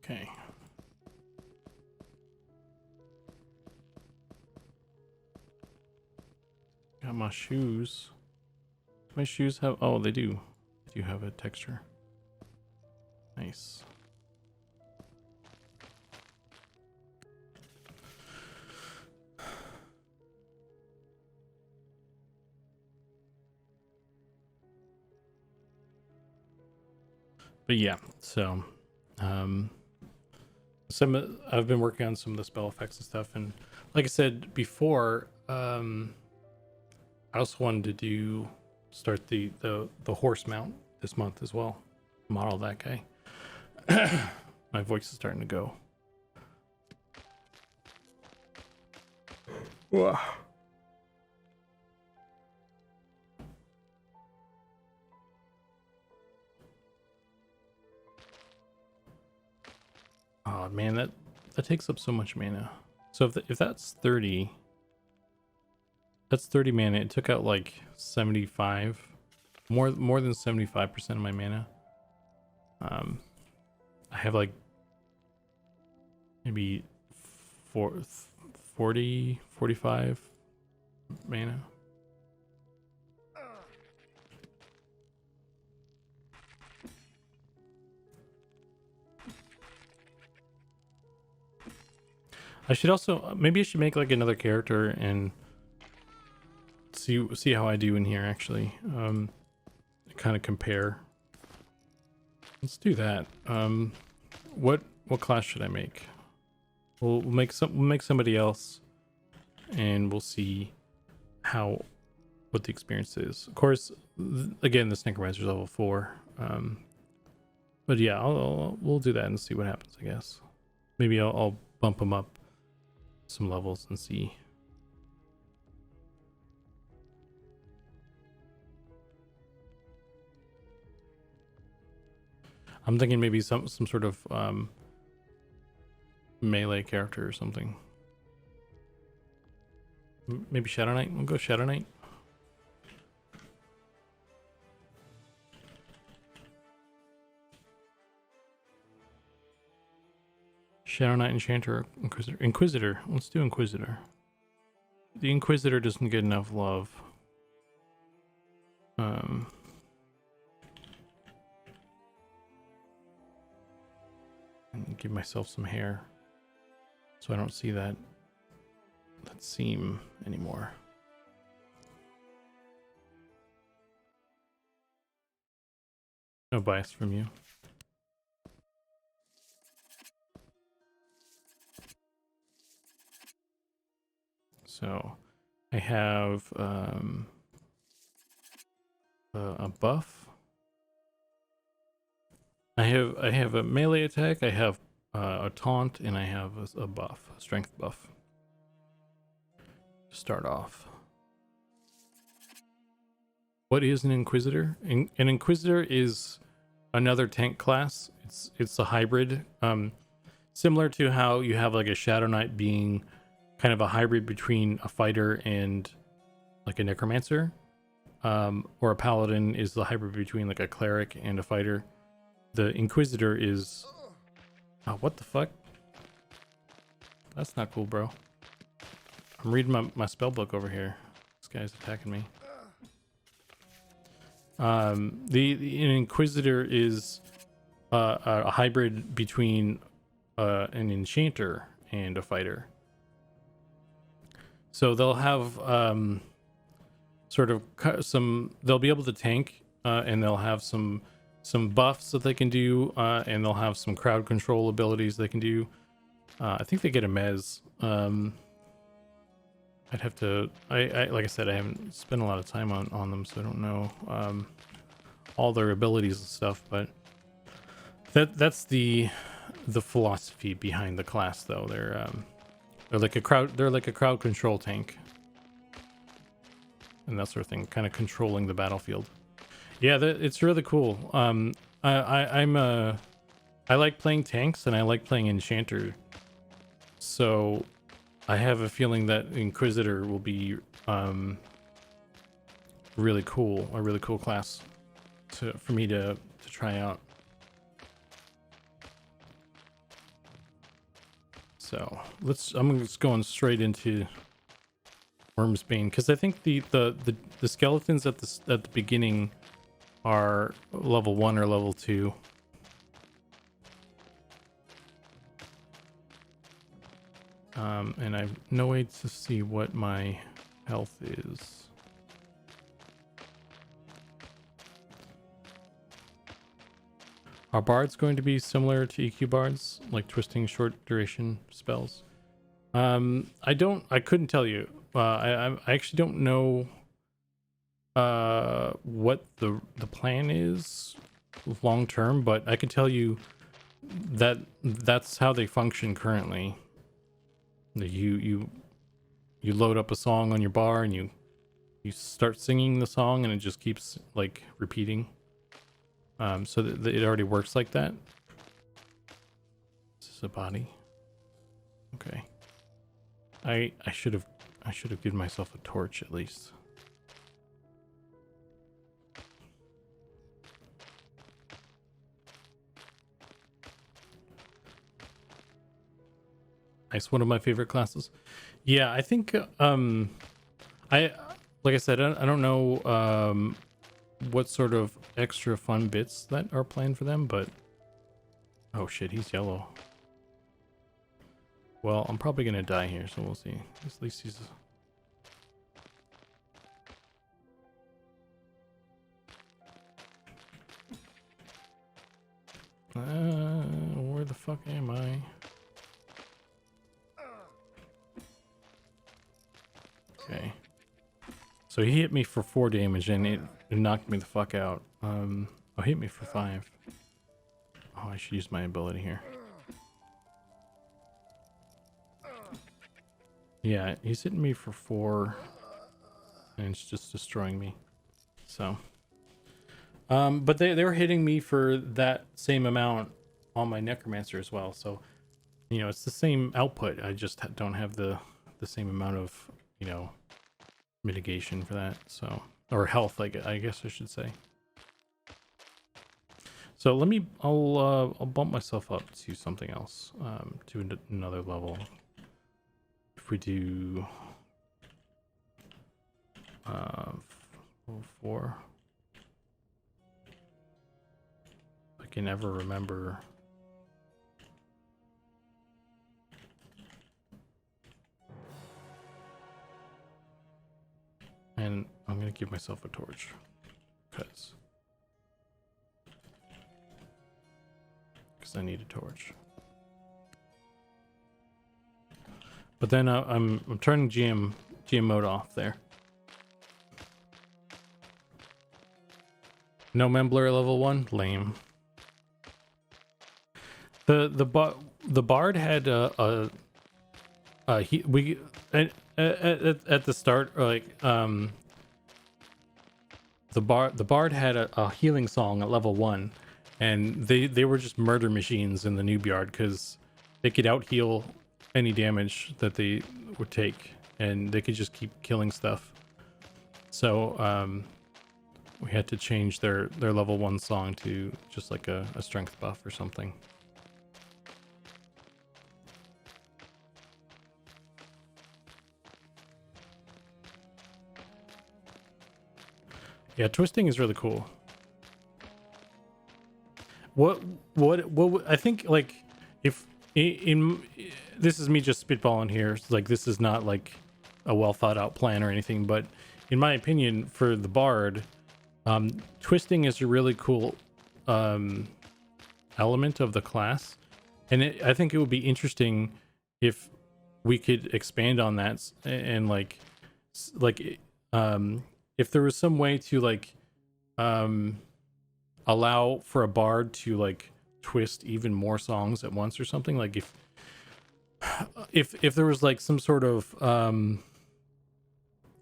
Okay. Got my shoes. My shoes have, oh, they do have a texture. Nice. But yeah, so I've been working on some of the spell effects and stuff, and like I said before, I also wanted to start the horse mount this month as well. Model that guy. My voice is starting to go. Wow. Oh man, that takes up so much mana. So if that's 30, that's 30 mana. It took out like 75, more than 75% of my mana. I have like maybe 40, 45 mana. I should also, maybe I should make like another character and see how I do in here actually. Kind of compare. Let's do that. What class should I make? We'll make somebody else, and we'll see what the experience is. Of course, again, the Necromancer's level 4. But yeah, we'll do that and see what happens. I guess maybe I'll bump him up some levels and see. I'm thinking maybe some sort of melee character or something. Maybe Shadow Knight. We'll go Shadow Knight. Shadow Knight, Enchanter, Inquisitor. Inquisitor. Let's do Inquisitor. The Inquisitor doesn't get enough love. Give myself some hair so I don't see that seam anymore. No bias from you. So I have a buff. I have a melee attack. I have a taunt, and I have a buff, a strength buff. To start off. What is an Inquisitor? An Inquisitor is another tank class. It's a hybrid, similar to how you have like a Shadow Knight being kind of a hybrid between a fighter and like a necromancer, or a paladin is the hybrid between like a cleric and a fighter. The Inquisitor is what the fuck? That's not cool, bro. I'm reading my spell book over here. This guy's attacking me. The Inquisitor is a hybrid between an enchanter and a fighter. So they'll have sort of they'll be able to tank, and they'll have some buffs that they can do, and they'll have some crowd control abilities they can do. I think they get a mez. I'd have to, I like I said, I haven't spent a lot of time on them, so I don't know all their abilities and stuff, but that's the philosophy behind the class, though. They're like a crowd control tank and that sort of thing, kind of controlling the battlefield. Yeah, it's really cool. I like playing tanks, and I like playing Enchanter, so I have a feeling that Inquisitor will be really cool, a really cool class for me to try out. So I'm just going straight into Wormsbane, because I think the skeletons at the beginning are level 1 or level 2. And I have no way to see what my health is. Are bards going to be similar to EQ bards, like twisting short duration spells? I couldn't tell you. I actually don't know what the plan is long term, but I can tell you that that's how they function currently. You load up a song on your bar, and you start singing the song, and it just keeps like repeating. So it already works like that. This is a body. Okay. I should have given myself a torch at least. Nice, one of my favorite classes. Yeah, I think like I said, I don't know what sort of extra fun bits that are planned for them, but oh shit, he's yellow. Well, I'm probably gonna die here, so we'll see. At least he's where the fuck am I? Okay. So he hit me for 4 damage, and it knocked me the fuck out. Oh, he hit me for 5. Oh, I should use my ability here. Yeah, he's hitting me for 4, and it's just destroying me. So, but they were hitting me for that same amount on my Necromancer as well. So, you know, it's the same output. I just don't have the same amount of, you know, mitigation for that. So, or health, I guess I should say. So I'll bump myself up to something else, to another level. If we do 4, I can never remember. And I'm gonna give myself a torch, because I need a torch. But then I'm turning GM mode off there. No Membler level 1, lame. The bard had at the start, like the bard had a healing song at level 1, and they were just murder machines in the noob yard because they could out heal any damage that they would take, and they could just keep killing stuff. So we had to change their level 1 song to just like a strength buff or something. Yeah, twisting is really cool. What I think, like, if in this is me just spitballing here, like this is not like a well thought out plan or anything, but in my opinion, for the bard, twisting is a really cool element of the class, and I think it would be interesting if we could expand on that, and like if there was some way to like allow for a bard to like twist even more songs at once or something, like if there was like some sort of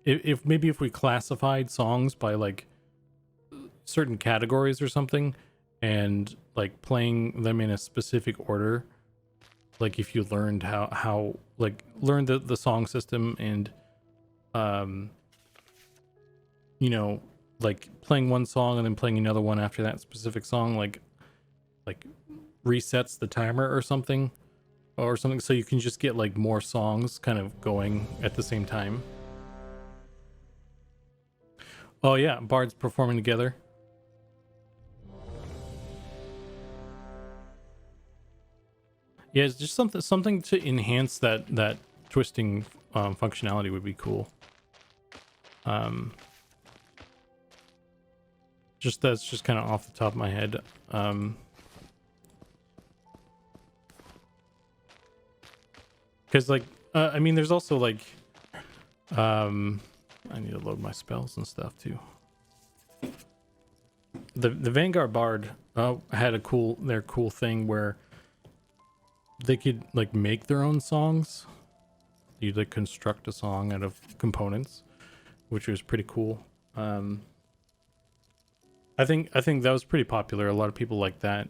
if maybe if we classified songs by like certain categories or something, and like playing them in a specific order, like if you learned how like learn the song system, and you know, like playing one song and then playing another one after that specific song, like resets the timer or something, so you can just get like more songs kind of going at the same time. Oh yeah, bards performing together. Yeah, it's just something to enhance that twisting functionality would be cool. That's just kind of off the top of my head. Because like I mean, there's also like I need to load my spells and stuff too. The Vanguard Bard had their cool thing where they could like make their own songs. You'd like construct a song out of components, which was pretty cool. I think that was pretty popular. A lot of people like that.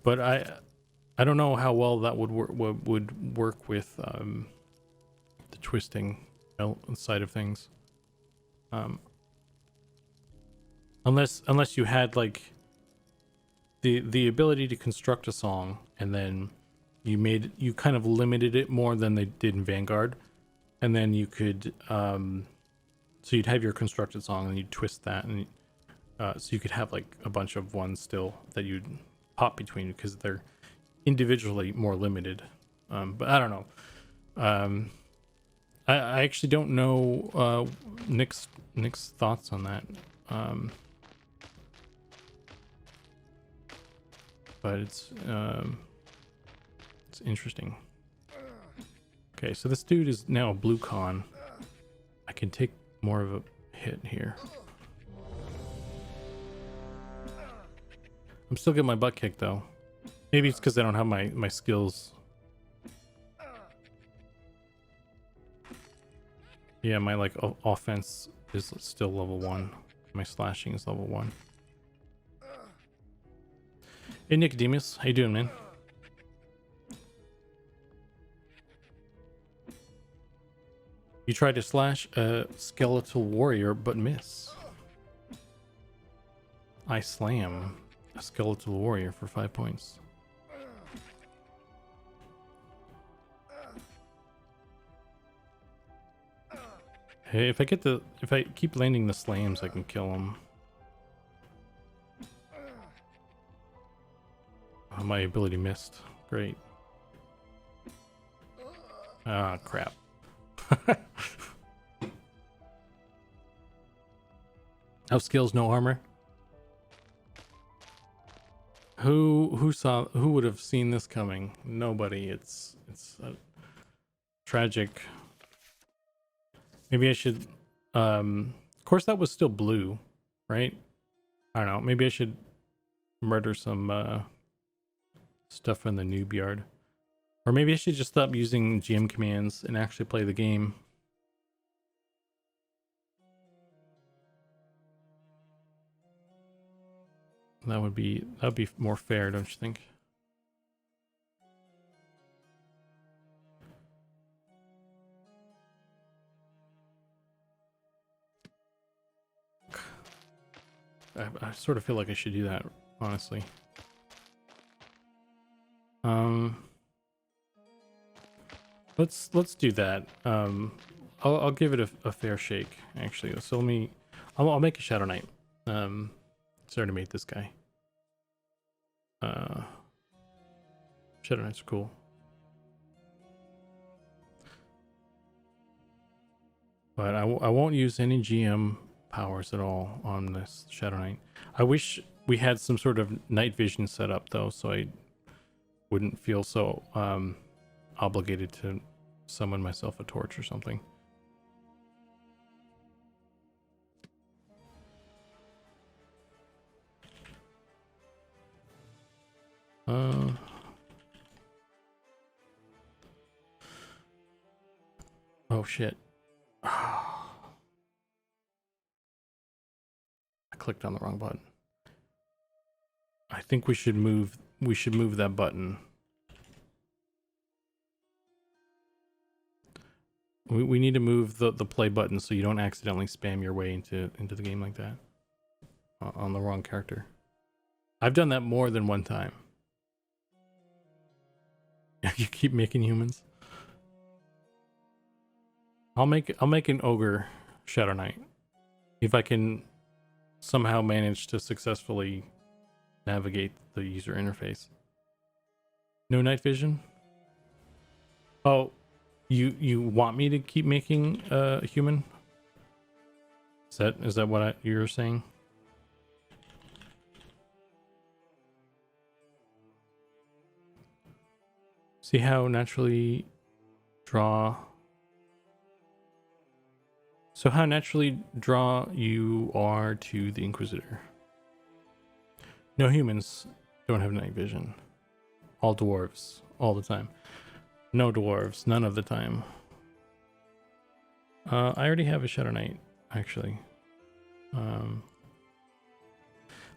But I don't know how well that would work with the twisting side of things. Unless you had like the ability to construct a song, and then you kind of limited it more than they did in Vanguard, and then you could so you'd have your constructed song and you'd twist that, and so you could have like a bunch of ones still that you'd pop between because they're individually more limited. But I don't know. I actually don't know Nick's thoughts on that. But it's interesting. Okay, so this dude is now a blue con. I can take more of a hit here. I'm still getting my butt kicked though. Maybe it's because I don't have my skills. Yeah, my like offense is still level 1. My slashing is level 1. Hey Nicodemus, how you doing, man? You try to slash a skeletal warrior, but miss. I slam a skeletal warrior for 5 points. Hey, if I keep landing the slams, I can kill him. Oh, my ability missed. Great. Ah, crap. Oh, skills, no armor. Who would have seen this coming? Nobody. It's tragic. Maybe I should of course that was still blue, right? I don't know. Maybe I should murder some stuff in the noob yard. Or maybe I should just stop using GM commands and actually play the game. That would be more fair, don't you think? I sort of feel like I should do that, honestly. Let's do that. I'll give it a fair shake, actually. So I'll make a Shadow Knight. Sorry to make this guy. Shadow Knights are cool. But I won't use any GM powers at all on this Shadow Knight. I wish we had some sort of night vision set up though, so I wouldn't feel so obligated to summon myself a torch or something. Oh shit. I clicked on the wrong button. I think we should move that button. We need to move the play button so you don't accidentally spam your way into the game like that on the wrong character. I've done that more than one time. You keep making humans. I'll make an ogre Shadow Knight if I can somehow manage to successfully navigate the user interface. No night vision? Oh, you want me to keep making a human? Is that what you're saying? See how naturally draw. So how naturally draw you are to the Inquisitor. No humans don't have night vision. All dwarves, all the time. No dwarves, none of the time. I already have a Shadow Knight, actually.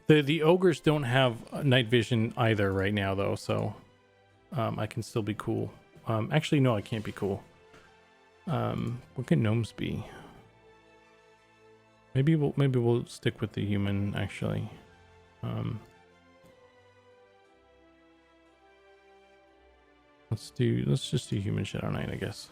The ogres don't have night vision either right now, though, so I can still be cool. Actually, no, I can't be cool. What can gnomes be? Maybe we'll stick with the human, actually. Let's just do human Shadow Knight, I guess.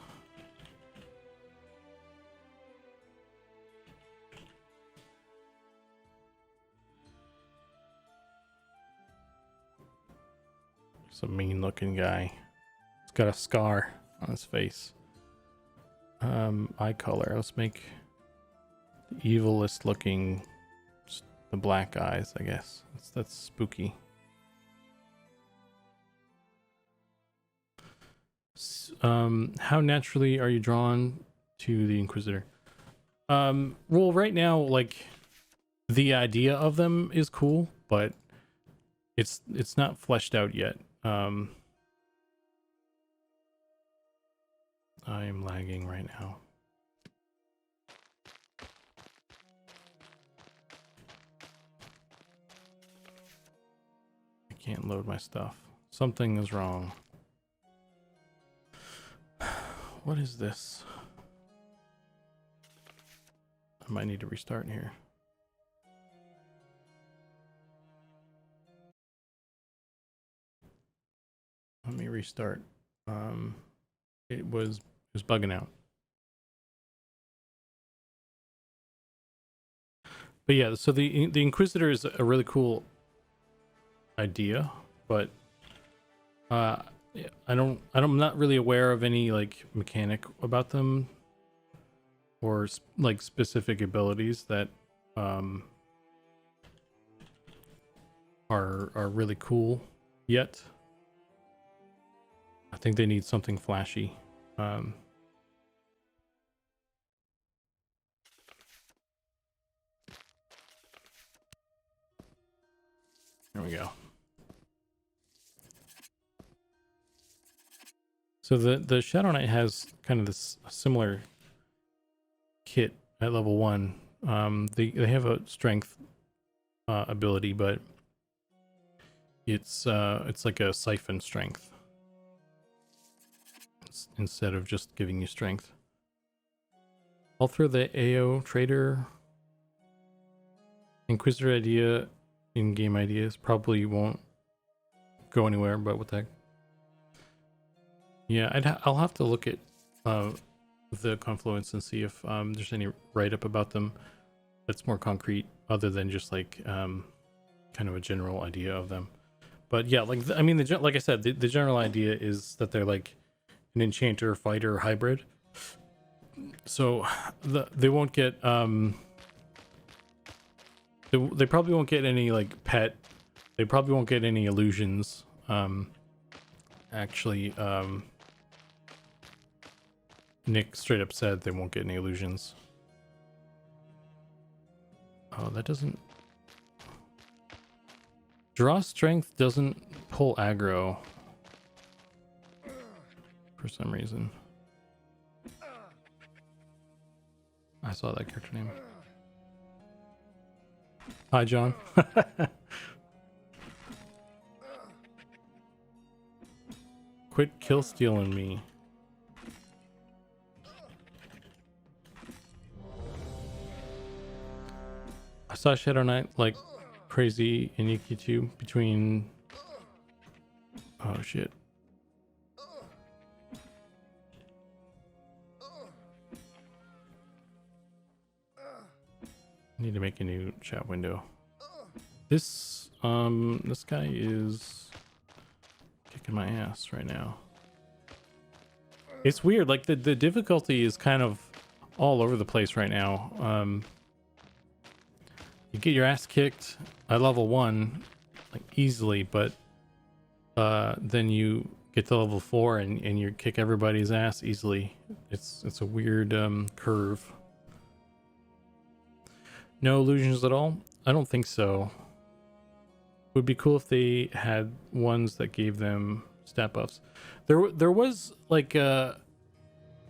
It's a mean looking guy. He's got a scar on his face. Eye color. Let's make the evilest looking, the black eyes, I guess. That's spooky. How naturally are you drawn to the Inquisitor? Well, right now, like, the idea of them is cool, but it's not fleshed out yet. I am lagging right now. I can't load my stuff. Something is wrong. What is this? I might need to restart here. Let me restart. It was bugging out. But yeah, so the Inquisitor is a really cool idea, but I'm not really aware of any like mechanic about them or like specific abilities that are really cool yet. I think they need something flashy. There we go. So the Shadow Knight has kind of this similar kit at level 1. They have a strength ability, but it's like a siphon strength instead of just giving you strength. I'll throw the AO Trader Inquisitor idea in-game ideas. Probably won't go anywhere, but what the heck. Yeah, I'll have to look at the Confluence and see if there's any write-up about them that's more concrete other than just like kind of a general idea of them. But yeah, like I mean, like I said, the general idea is that they're like an enchanter fighter hybrid. So they won't get they probably won't get any like pet. They probably won't get any illusions. Actually, Nick straight up said they won't get any illusions. Oh, that doesn't... Draw strength doesn't pull aggro for some reason. I saw that character name. Hi, John. Quit kill stealing me. I saw Shadow Knight like crazy in EQ2 between... Oh shit. I need to make a new chat window. This guy is kicking my ass right now. It's weird, like the difficulty is kind of all over the place right now. You get your ass kicked at level 1 like easily, but then you get to level 4 and you kick everybody's ass easily. It's a weird curve. No illusions at all? I don't think so. Would be cool if they had ones that gave them stat buffs. There was like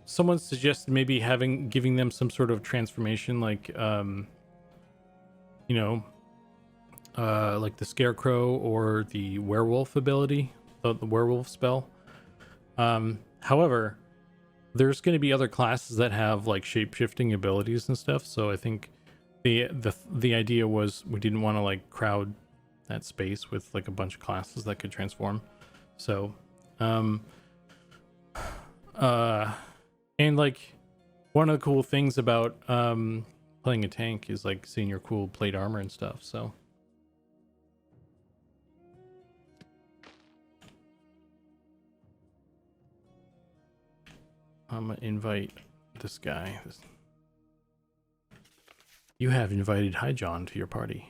someone suggested maybe giving them some sort of transformation, like you know, like the Scarecrow or the Werewolf ability, the Werewolf spell. However, there's going to be other classes that have like shape-shifting abilities and stuff, so I think the idea was we didn't want to like crowd that space with like a bunch of classes that could transform. So and like one of the cool things about playing a tank is like seeing your cool plate armor and stuff. So I'm gonna invite this guy. You have invited Hi John to your party.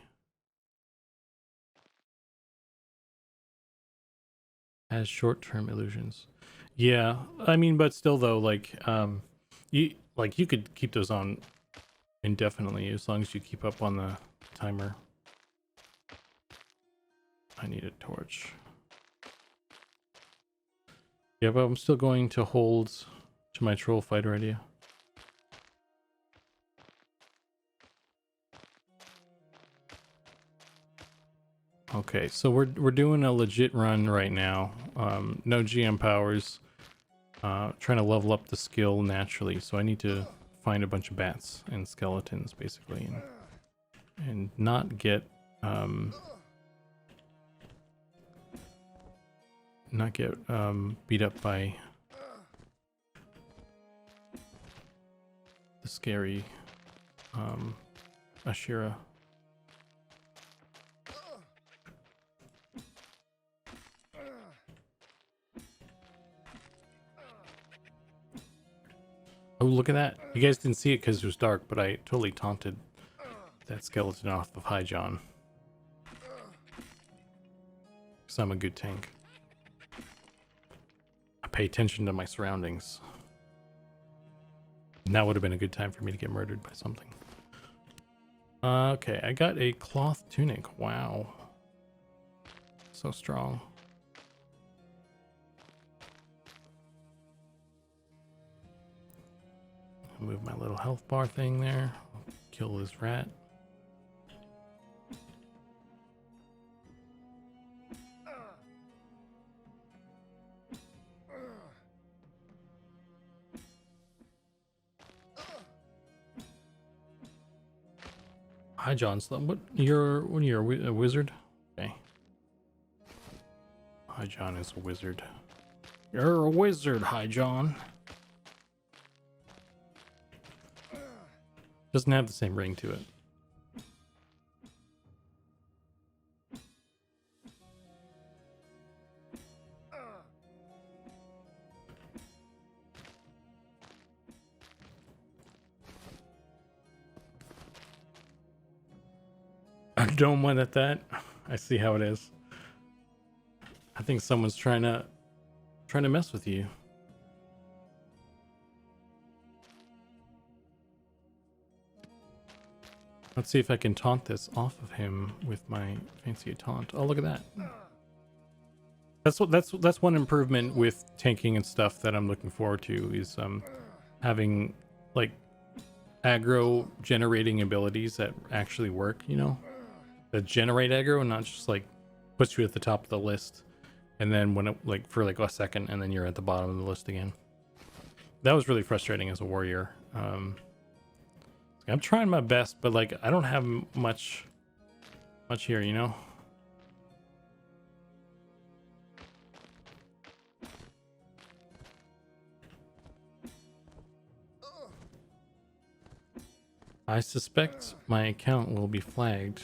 Has short-term illusions. Yeah, I mean, but still though, like you could keep those on indefinitely as long as you keep up on the timer. I need a torch. Yeah, but I'm still going to hold to my troll fighter idea. Okay, so we're doing a legit run right now. No GM powers. Trying to level up the skill naturally, so I need to find a bunch of bats and skeletons basically, and not get beat up by the scary Ashira. Oh, look at that. You guys didn't see it because it was dark, but I totally taunted that skeleton off of High John. Because I'm a good tank. I pay attention to my surroundings. Now would have been a good time for me to get murdered by something. Okay, I got a cloth tunic. Wow. So strong. Move my little health bar thing there. Kill this rat. Hi, John. What you're a wizard? Okay. Hi, John is a wizard. You're a wizard, Hi, John. Doesn't have the same ring to it. I don't want at that. I see how it is. I think someone's trying to mess with you. Let's see if I can taunt this off of him with my fancy taunt. Oh, look at that. That's one improvement with tanking and stuff that I'm looking forward to is having like aggro generating abilities that actually work, you know? That generate aggro and not just like puts you at the top of the list and then when it like for like a second and then you're at the bottom of the list again. That was really frustrating as a warrior. I'm trying my best, but like I don't have much here, you know. I suspect my account will be flagged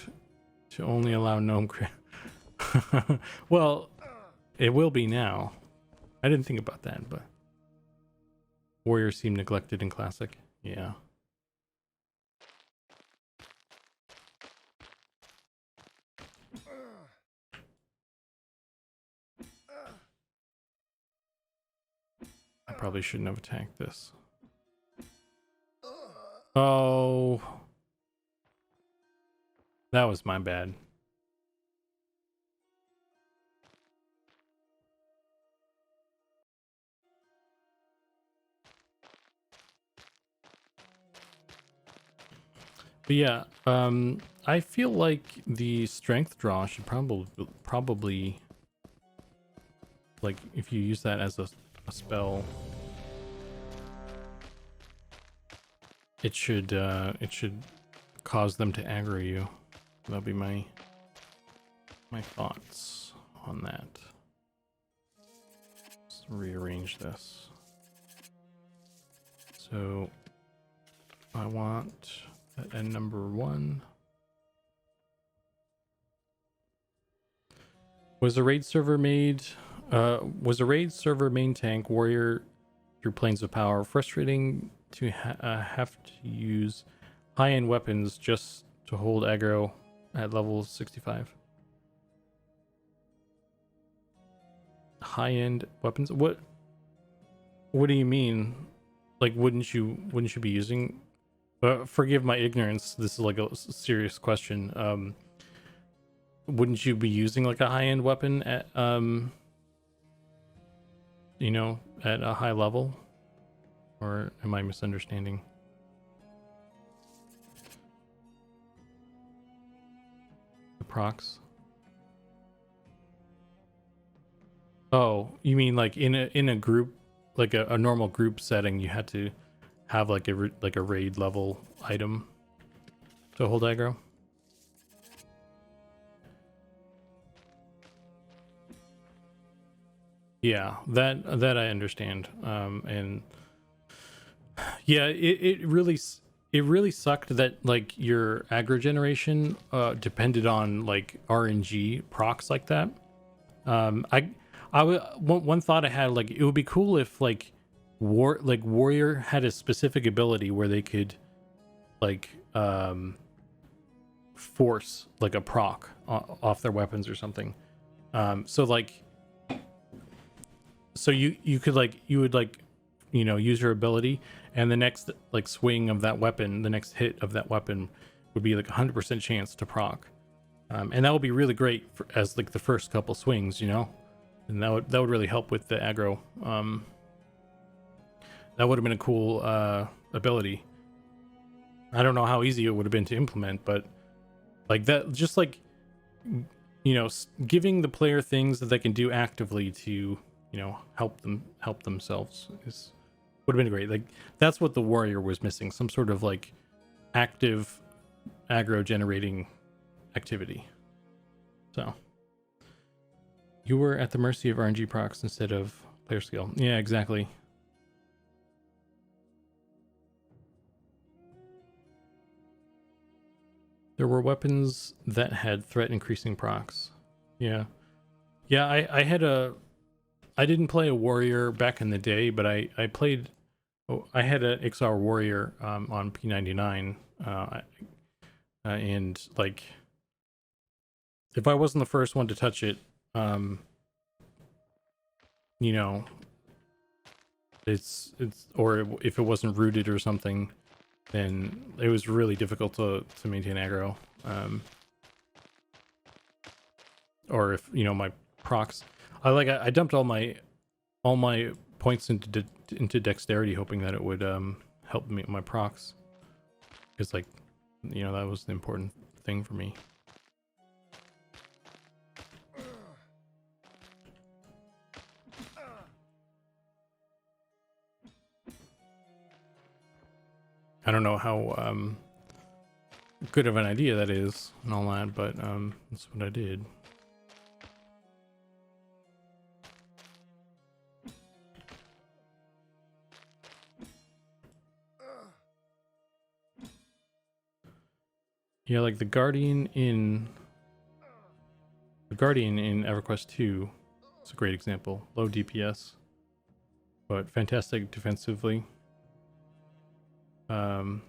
to only allow gnome well, it will be now. I didn't think about that, but warriors seem neglected in Classic. Yeah. I probably shouldn't have attacked this. Oh. That was my bad. But yeah, I feel like the strength draw should probably like if you use that as a spell, it should cause them to aggro you. That'll be my thoughts on that. Let's rearrange this. So I want that end number 1. Was a raid server main tank warrior through planes of power? Frustrating to have to use high-end weapons just to hold aggro at level 65. High-end weapons? What do you mean? Like, wouldn't you be using? Forgive my ignorance. This is like a serious question. Wouldn't you be using like a high-end weapon at you know, at a high level? Or am I misunderstanding? The procs? Oh, you mean like in a group, like a normal group setting, you had to have like a raid level item to hold aggro. Yeah, that I understand. And yeah, it really sucked that like your aggro generation depended on like RNG procs like that. One thought I had, like, it would be cool if like warrior had a specific ability where they could like force like a proc off their weapons or something. So like, so you could like, you would like, you know, use your ability, and the next like swing of that weapon, the next hit of that weapon would be like 100% chance to proc. And that would be really great as like the first couple swings, you know, and that would really help with the aggro. That would have been a cool ability. I don't know how easy it would have been to implement, but like that, just like, you know, giving the player things that they can do actively to, you know, help themselves would have been great. Like that's what the warrior was missing, some sort of like active aggro generating activity. So you were at the mercy of RNG procs instead of player skill. Yeah, exactly. There were weapons that had threat increasing procs. Yeah. Yeah, I didn't play a warrior back in the day, but I played, I had an XR warrior on P99, and like, if I wasn't the first one to touch it, you know, it's or if it wasn't rooted or something, then it was really difficult to maintain aggro. Or if, you know, my procs, I dumped all my points into dexterity, hoping that it would help me my procs, because like, you know, that was the important thing for me. I don't know how good of an idea that is and all that, but that's what I did. Yeah, like the Guardian in EverQuest 2 is a great example. Low DPS, but fantastic defensively.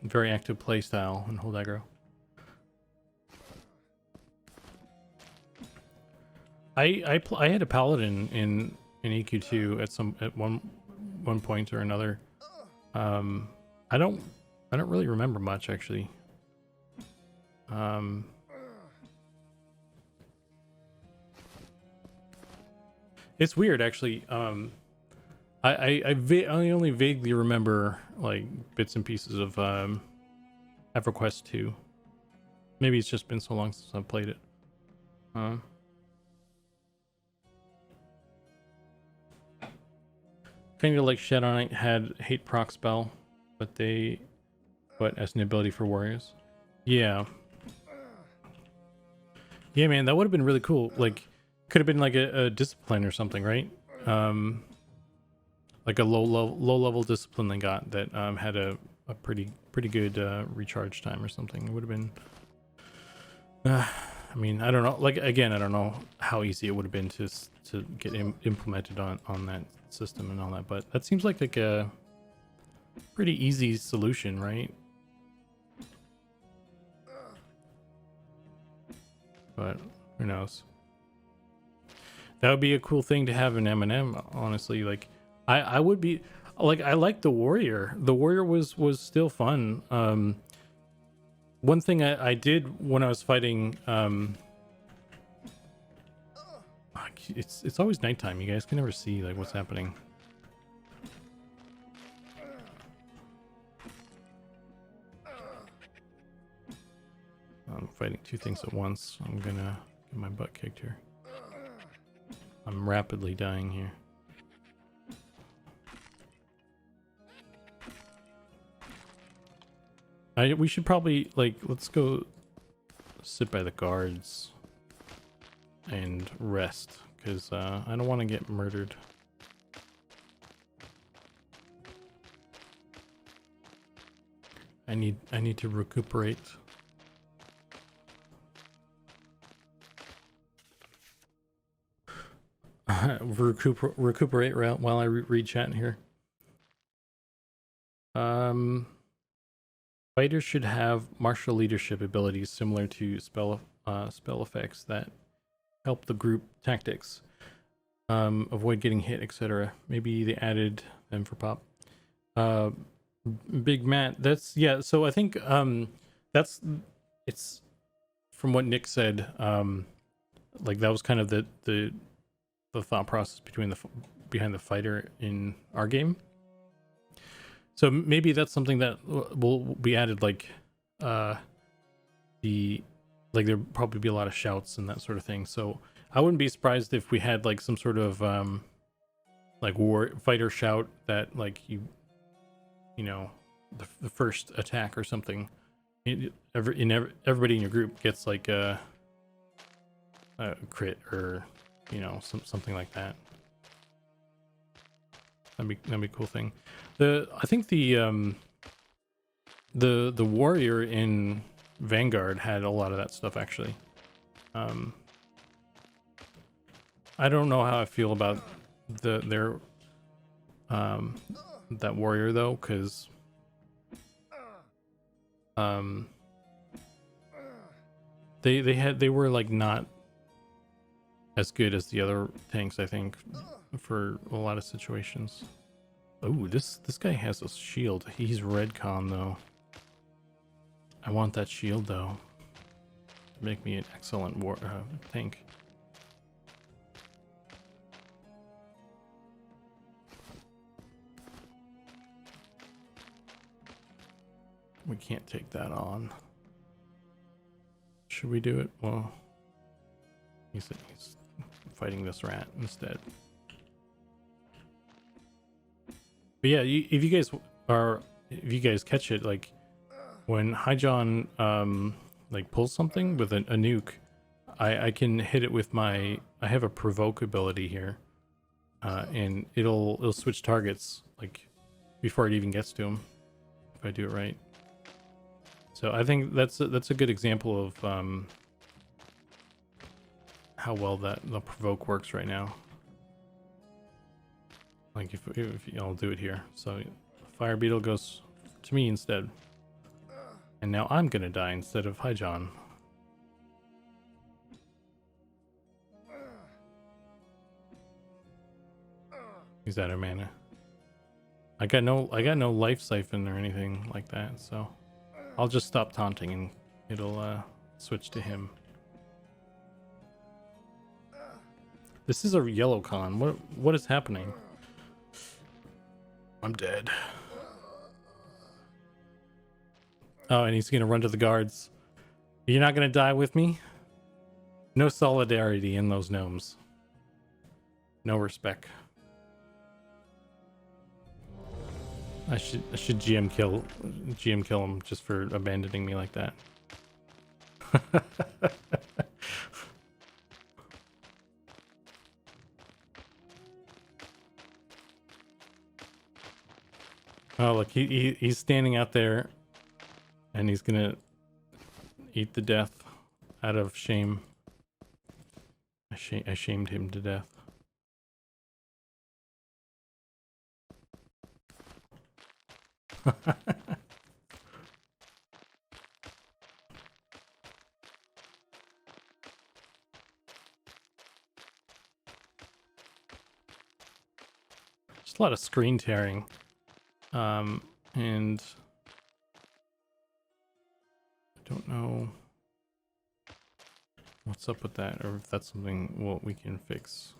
Very active play style and hold aggro. I had a paladin in EQ2 at one point or another. I don't really remember much, actually. It's weird, actually. I only vaguely remember like bits and pieces of EverQuest 2. Maybe it's just been so long since I've played it. Kind of like Shadow Knight had hate proc spell, but as an ability for warriors. Yeah. Yeah, man, that would have been really cool. Like, could have been like a discipline or something, right? Like a low level discipline they got that had a pretty good recharge time or something. It would have been. I mean, I don't know. Like, again, I don't know how easy it would have been to get implemented on that system and all that, but that seems like a pretty easy solution, right? But who knows? That would be a cool thing to have in M&M, honestly. Like, I would be like, I like the warrior. The warrior was still fun. One thing I did when I was fighting, it's always nighttime. You guys can never see like what's happening. I'm fighting two things at once. I'm gonna get my butt kicked here. I'm rapidly dying here. We should probably, like, let's go sit by the guards and rest, because I don't want to get murdered. I need to recuperate. Recuperate while I read chat here. Fighters should have martial leadership abilities similar to spell effects that help the group tactics, avoid getting hit, etc. Maybe they added them for pop. Big Matt, that's, yeah. So I think it's from what Nick said. Like that was kind of the thought process behind the fighter in our game. So maybe that's something that will be added, like there'll probably be a lot of shouts and that sort of thing. So I wouldn't be surprised if we had like some sort of like war fighter shout that, like, you know, the first attack or something. Everybody in your group gets like a crit, or you know, something like that. That'd be a cool thing. I think the warrior in Vanguard had a lot of that stuff actually. I don't know how I feel about their that warrior though, because they were like not as good as the other tanks, I think, for a lot of situations. Oh, this guy has a shield. He's redcon though. I want that shield though. Make me an excellent tank. We can't take that on. Should we do it? Well, he's fighting this rat instead. But yeah, if you guys catch it, like when Hyjon like pulls something with a nuke, I can hit it with I have a provoke ability here, and it'll switch targets like before it even gets to him if I do it right. So I think that's a good example of how well the provoke works right now. Like if I'll do it here. So Fire Beetle goes to me instead. And now I'm gonna die instead of Hyjon. He's out of mana. I got no life siphon or anything like that, so I'll just stop taunting and it'll switch to him. This is a yellow con. What is happening? I'm dead. Oh, and he's gonna run to the guards. You're not gonna die with me? No solidarity in those gnomes. No respect. I should GM kill him just for abandoning me like that. Oh look, he's standing out there, and he's gonna eat the death out of shame. I shamed him to death. Just a lot of screen tearing, and I don't know what's up with that, or if that's something we can fix.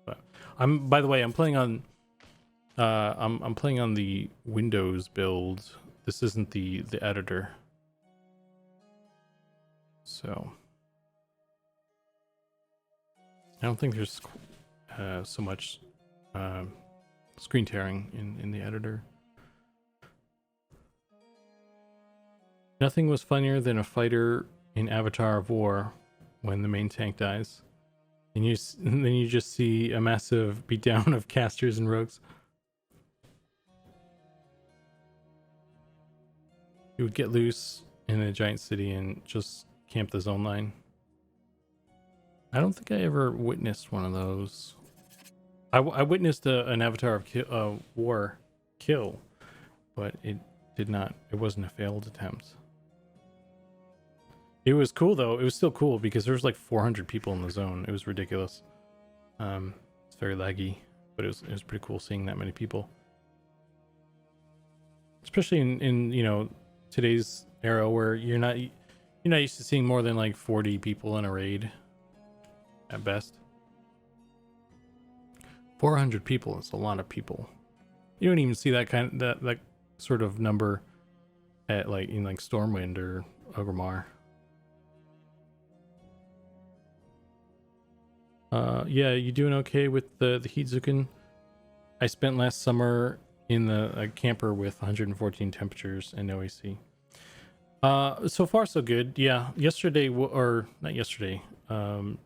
But by the way, I'm playing on I'm playing on the Windows build. This isn't the editor, so I don't think there's so much screen tearing in the editor. Nothing was funnier than a fighter in Avatar of War when the main tank dies. And then you just see a massive beatdown of casters and rogues. You would get loose in a giant city and just camp the zone line. I don't think I ever witnessed one of those. I witnessed an Avatar of War kill, but it wasn't a failed attempt. It was cool though. It was still cool because there was like 400 people in the zone. It was ridiculous. It's very laggy, but it was pretty cool seeing that many people. Especially in you know, today's era where you're not used to seeing more than like 40 people in a raid at best. 400 people is a lot of people. You don't even see that sort of number at like in like Stormwind or Ogrimmar. Yeah, you doing okay with the heat, Zukan? I spent last summer in the camper with 114 temperatures and no AC. So far so good. Yeah, yesterday or not yesterday.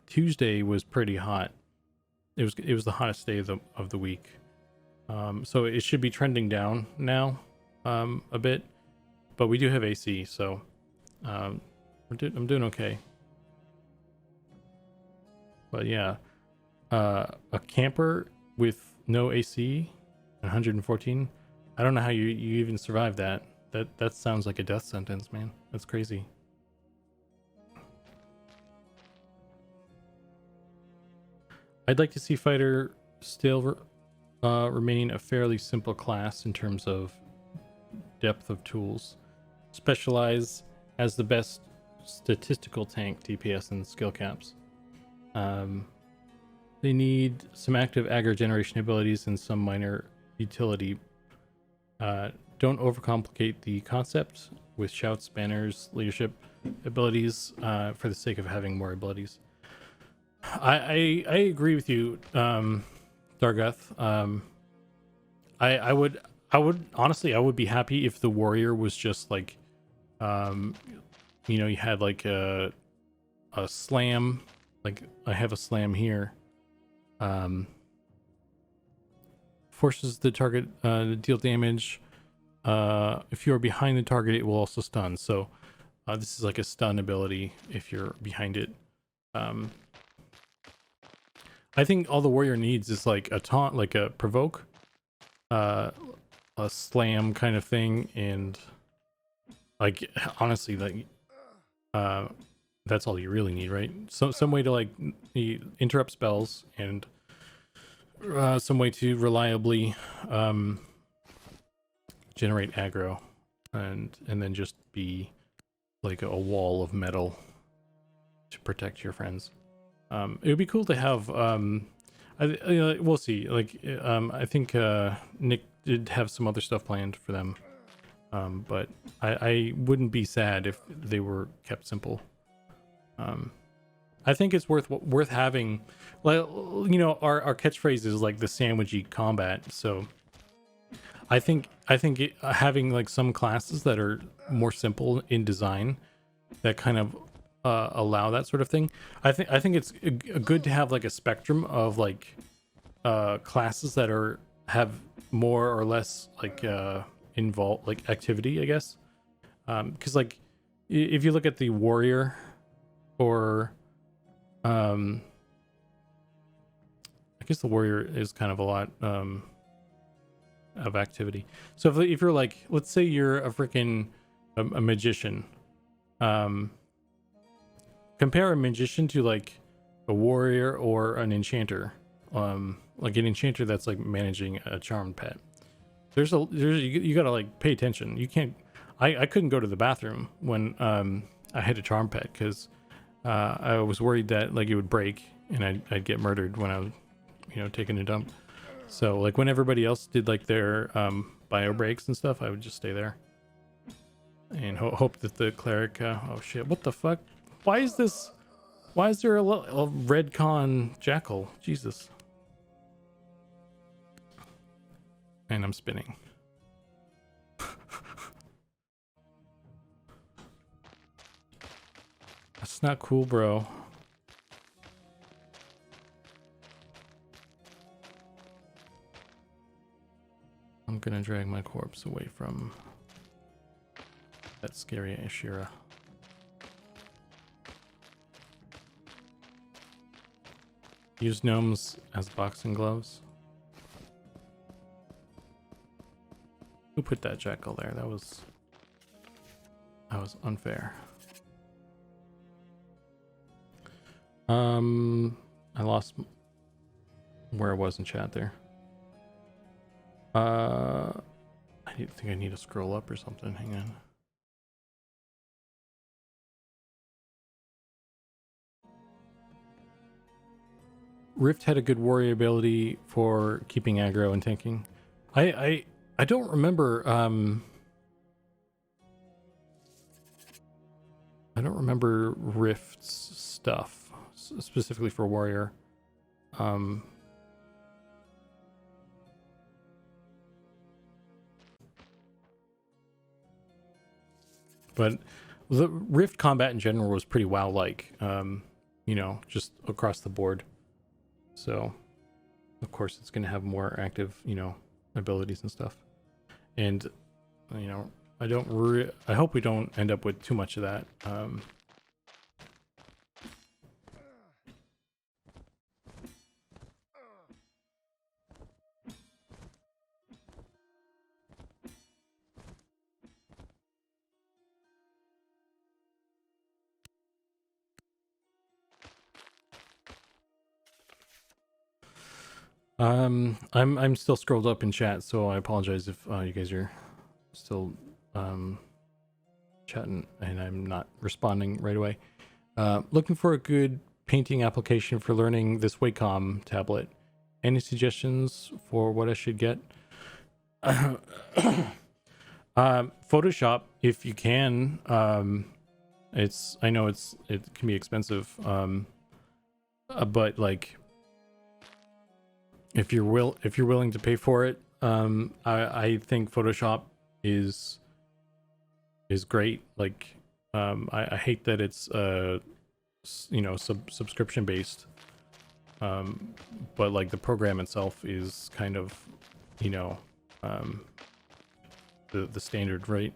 Tuesday was pretty hot. It was the hottest day of the week. So it should be trending down now, a bit, but we do have AC, so I'm doing okay. But yeah, a camper with no AC, 114. I don't know how you even survive that. That sounds like a death sentence, man. That's crazy. I'd like to see fighter still remaining a fairly simple class in terms of depth of tools. Specialize as the best statistical tank, DPS, and skill caps. They need some active aggro generation abilities and some minor utility. Don't overcomplicate the concept with shouts, banners, leadership abilities for the sake of having more abilities. I agree with you, Darguth. I would honestly, I would be happy if the warrior was just like, you know, you had like a slam, like I have a slam here. Forces the target to deal damage. If you are behind the target, it will also stun. So this is like a stun ability if you're behind it. I think all the warrior needs is like a taunt, like a provoke, a slam kind of thing, and like honestly, like that's all you really need, right? So some way to like interrupt spells and some way to reliably generate aggro, and then just be like a wall of metal to protect your friends. It would be cool to have we'll see. Like I think Nick did have some other stuff planned for them, but I wouldn't be sad if they were kept simple. I think it's worth having. Like, you know, our catchphrase is like the sandwichy combat, so I think having like some classes that are more simple in design that kind of allow that sort of thing. I think it's good to have like a spectrum of like classes that have more or less like involved like activity, I guess. Because like if you look at the warrior or I guess the warrior is kind of a lot of activity. So if you're like, let's say you're a freaking a magician, compare a magician to like a warrior or an enchanter. Like an enchanter that's like managing a charmed pet. You gotta like pay attention. You can't. I couldn't go to the bathroom when I had a charm pet because I was worried that like it would break and I'd get murdered when I was, you know, taking a dump. So like when everybody else did like their bio breaks and stuff, I would just stay there and hope that the cleric. Oh shit! What the fuck? Why is there a red con jackal? Jesus. And I'm spinning. That's not cool, bro. I'm gonna drag my corpse away from that scary Ashira. Use gnomes as boxing gloves. Who put that jackal there? That was unfair. I lost where I was in chat there. I think I need to scroll up or something. Hang on. Rift had a good warrior ability for keeping aggro and tanking. I don't remember I don't remember Rift's stuff specifically for warrior. But the Rift combat in general was pretty WoW-like, you know, just across the board. So, of course, it's going to have more active, you know, abilities and stuff. And, you know, I hope we don't end up with too much of that. I'm still scrolled up in chat, so I apologize if you guys are still chatting and I'm not responding right away. Looking for a good painting application for learning this Wacom tablet. Any suggestions for what I should get? Photoshop, if you can. I know it can be expensive, but like, if you're willing to pay for it, I think Photoshop is great. Like, I hate that it's you know, subscription based, but like the program itself is kind of, you know, the standard, right?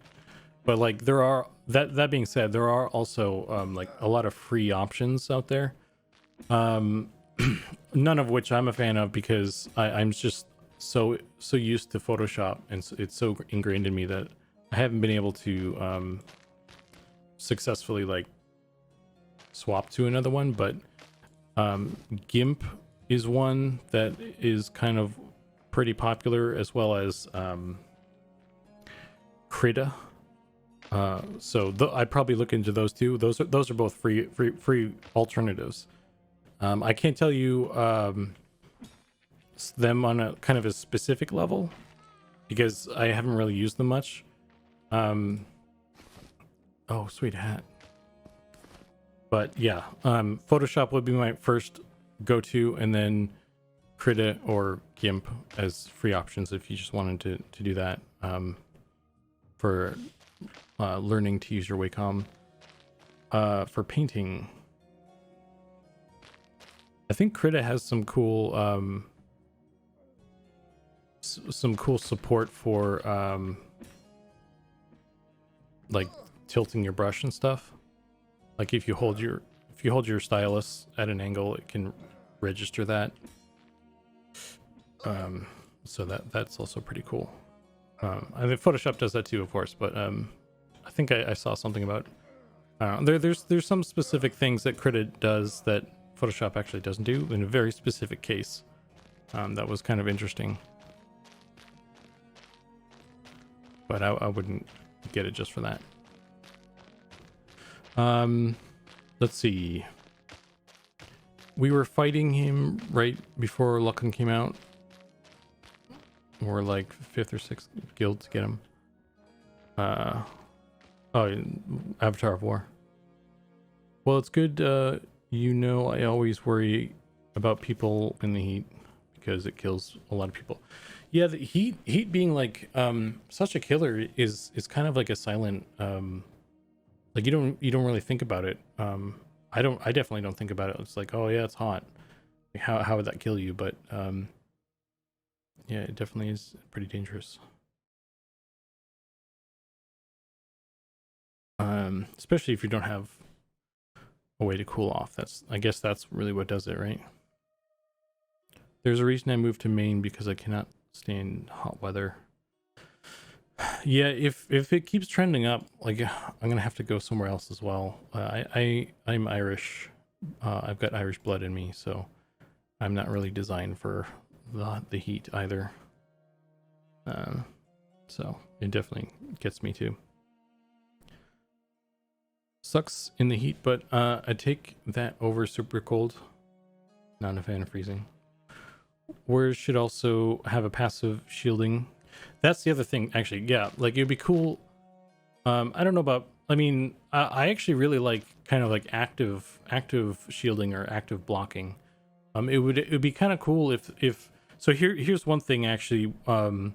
But like, there are, that being said, there are also like a lot of free options out there, none of which I'm a fan of, because I'm just so used to Photoshop, and it's so ingrained in me that I haven't been able to successfully like swap to another one. But GIMP is one that is kind of pretty popular, as well as Krita. So I'd probably look into those two. Those are both free alternatives. I can't tell you them on a kind of a specific level, because I haven't really used them much. Oh, sweet hat. But yeah, Photoshop would be my first go-to, and then Krita or GIMP as free options if you just wanted to do that, for learning to use your Wacom. For painting, I think Krita has some cool support for like tilting your brush and stuff. Like if you hold your stylus at an angle, it can register that. So that's also pretty cool. I think Photoshop does that too, of course, but I think I saw something about there's some specific things that Krita does that Photoshop actually doesn't do in a very specific case. That was kind of interesting, but I wouldn't get it just for that. Let's see. We were fighting him right before Lucan came out. We're like 5th or 6th guild to get him. Oh, Avatar of War. Well, it's good. You know, I always worry about people in the heat because it kills a lot of people. Yeah, the heat being like such a killer is kind of like a silent Like you don't really think about it. I definitely don't think about it. It's like, oh yeah, it's hot. Like, how would that kill you? But yeah, it definitely is pretty dangerous. Especially if you don't have a way to cool off. I guess that's really what does it, right? There's a reason I moved to Maine, because I cannot stand hot weather. Yeah, if it keeps trending up, like I'm gonna have to go somewhere else as well. I'm Irish. I've got Irish blood in me, so I'm not really designed for the heat either. So it definitely gets me too. Sucks in the heat, but I take that over super cold. Not a fan of freezing. Warriors should also have a passive shielding. That's the other thing, actually. Yeah, like it'd be cool. I don't know about. I mean, I actually really like kind of like active shielding or active blocking. It would be kind of cool if. So here's one thing actually that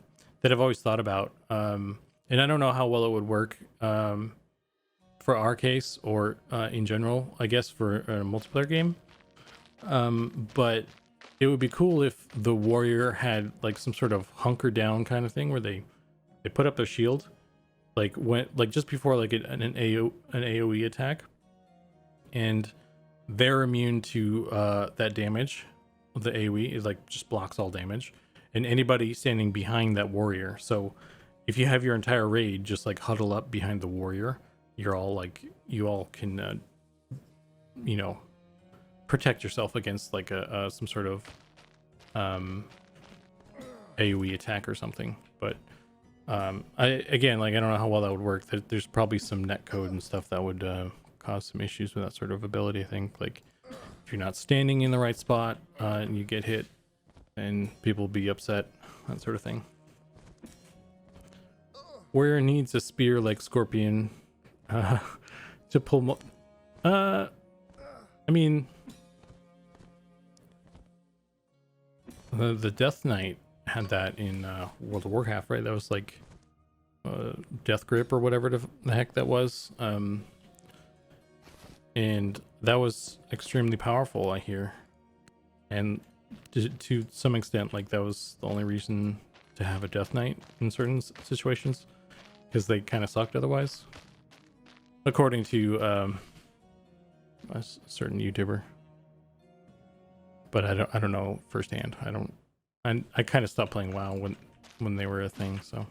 I've always thought about. And I don't know how well it would work for our case or in general. I guess for a multiplayer game. But it would be cool if the warrior had like some sort of hunker down kind of thing where they put up their shield, like just before like an AoE attack, and they're immune to that damage. The AoE is like just blocks all damage, and anybody standing behind that warrior. So if you have your entire raid just like huddle up behind the warrior, you all can protect yourself against like some sort of AoE attack or something. But I don't know how well that would work. There's probably some netcode and stuff that would cause some issues with that sort of ability. I think like if you're not standing in the right spot and you get hit, and people will be upset, that sort of thing. Warrior needs a spear like Scorpion to pull. I mean, the Death Knight had that in World of Warcraft, right? That was like Death Grip or whatever the heck that was. And that was extremely powerful, I hear. And to some extent, like that was the only reason to have a Death Knight in certain situations, because they kind of sucked otherwise, according to a certain YouTuber. But I don't know firsthand. I kind of stopped playing WoW when they were a thing, so.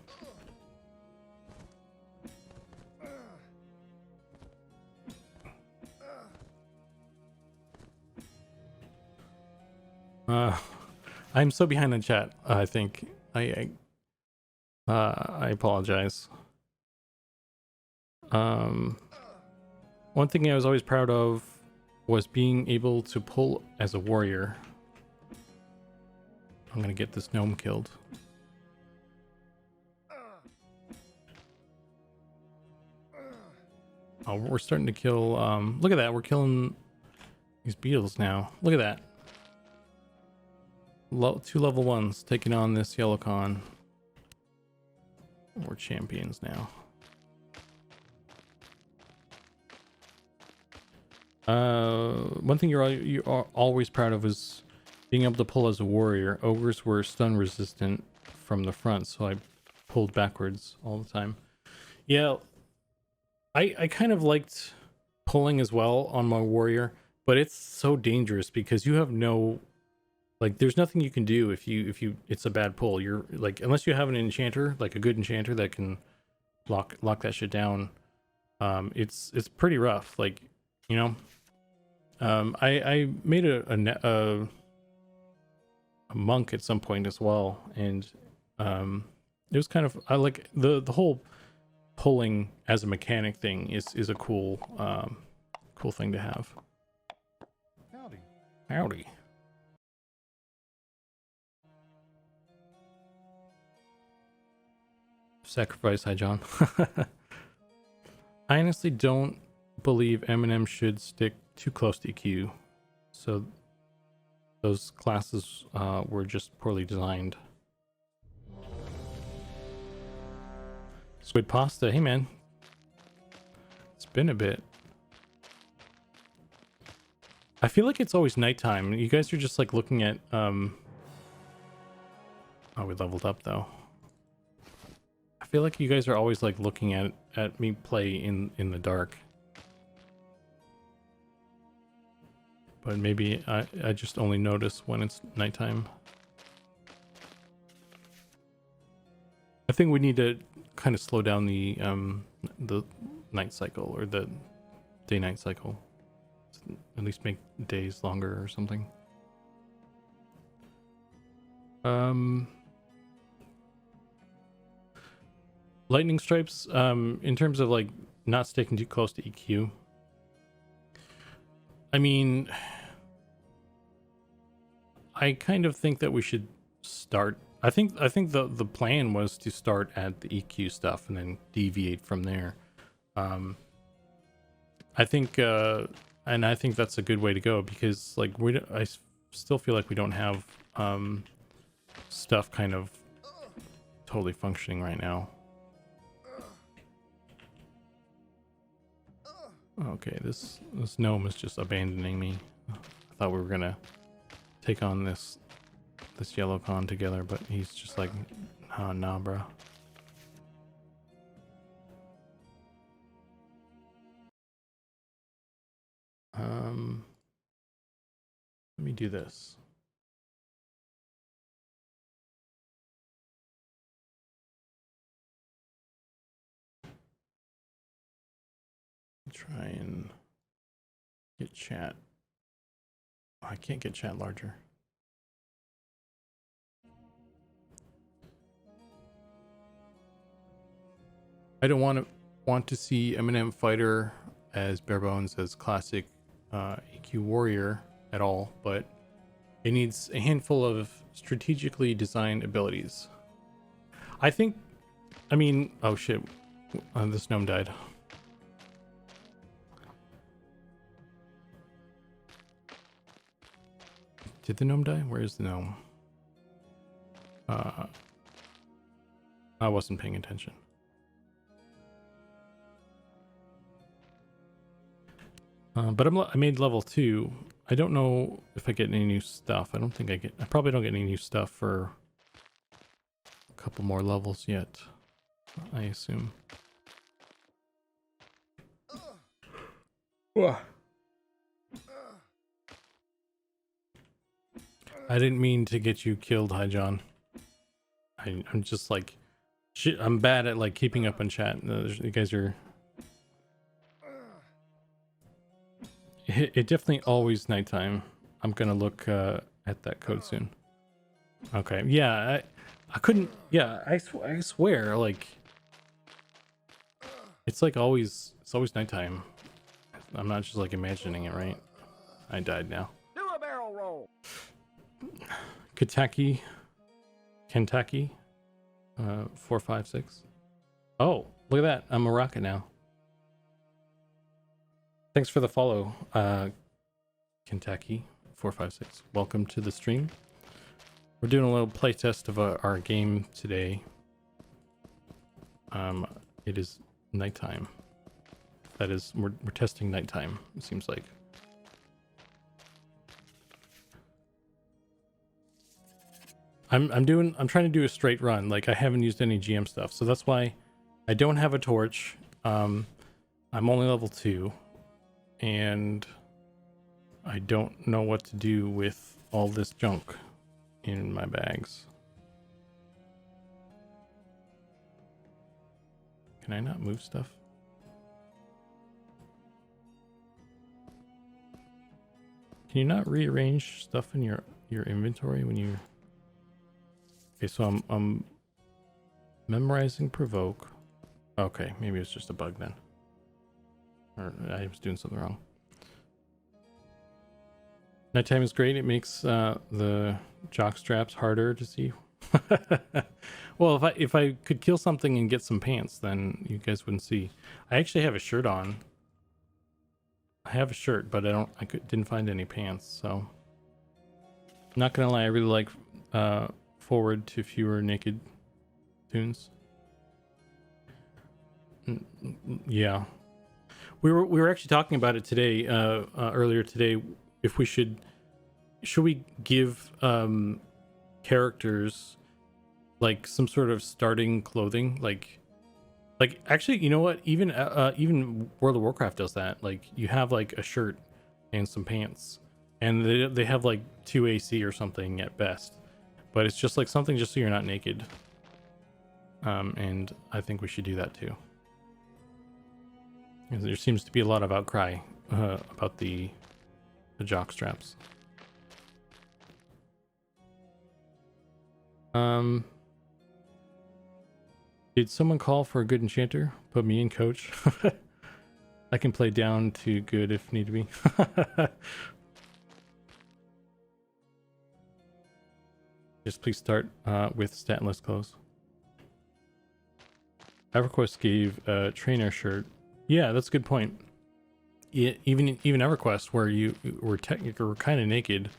I'm so behind in chat. I think I apologize. One thing I was always proud of was being able to pull as a warrior. I'm gonna get this gnome killed. Oh, we're starting to kill. Look at that. We're killing these beetles now. Look at that. 2 level 1s taking on this yellow con. We're champions now. One thing you are always proud of is being able to pull as a warrior. Ogres were stun resistant from the front, so I pulled backwards all the time. Yeah, I kind of liked pulling as well on my warrior, but it's so dangerous because you have no, like, there's nothing you can do if it's a bad pull. You're like, unless you have an enchanter, like a good enchanter that can lock that shit down, it's pretty rough. Like, you know, I made a monk at some point as well, and it was kind of, I like the whole pulling as a mechanic thing is a cool cool thing to have. Howdy. Sacrifice. Hi, John. I honestly don't believe Eminem should stick too close to EQ, so those classes were just poorly designed. Squid pasta, hey man, It's been a bit. I feel like it's always nighttime. You guys are just like looking at oh, we leveled up though. I feel like you guys are always like looking at me play in the dark. But maybe I just only notice when it's nighttime. I think we need to kind of slow down the night cycle, or the day-night cycle. At least make days longer or something. Lightning stripes, in terms of like not sticking too close to EQ. I mean, I kind of think that we should start. I think the plan was to start at the EQ stuff and then deviate from there. I think and I think that's a good way to go, because like I still feel like we don't have stuff kind of totally functioning right now. Okay, this gnome is just abandoning me. I thought we were gonna take on this yellow con together, but he's just like, nah, bro. Let me do this. Try and get chat. Oh, I can't get chat larger. I don't want to see Eminem Fighter as bare bones as classic EQ warrior at all, but it needs a handful of strategically designed abilities. I mean, oh shit, this gnome died. Did the gnome die? Where is the gnome? I wasn't paying attention. But I made level 2. I don't know if I get any new stuff. I probably don't get any new stuff for a couple more levels yet, I assume. I didn't mean to get you killed, hi John. I'm just like, shit, I'm bad at like keeping up on chat. You guys are... It definitely always nighttime. I'm gonna look at that code soon. Okay, yeah, I couldn't, yeah, I swear, like, it's like always, it's always nighttime. I'm not just like imagining it, right? I died now. Do a barrel roll. Kentucky 456. Oh, look at that, I'm a rocket now. Thanks for the follow, Kentucky 456. Welcome to the stream. We're doing a little playtest of our game today. It is nighttime. That is, we're testing nighttime, it seems like. I'm trying to do a straight run. Like, I haven't used any GM stuff, so that's why I don't have a torch. I'm only level 2, and I don't know what to do with all this junk in my bags. Can I not move stuff? Can you not rearrange stuff in your inventory when you... Okay, so I'm memorizing provoke. Okay, maybe it's just a bug then. Or I was doing something wrong. Nighttime is great. It makes the jock straps harder to see. Well, if I could kill something and get some pants, then you guys wouldn't see. I actually have a shirt on. I have a shirt, but didn't find any pants. So, not gonna lie, I really like forward to fewer naked tunes. Yeah. We were actually talking about it today, earlier today. If we should we give characters like some sort of starting clothing, like actually, you know what? Even World of Warcraft does that. Like you have like a shirt and some pants, and they have like 2 AC or something at best, but it's just like something just so you're not naked. And I think we should do that too. There seems to be a lot of outcry about the jock straps. Did someone call for a good enchanter? Put me in, coach. I can play down to good if need be. Just please start with statless clothes. EverQuest gave a trainer shirt. Yeah, that's a good point. Even EverQuest, where you were kind of naked,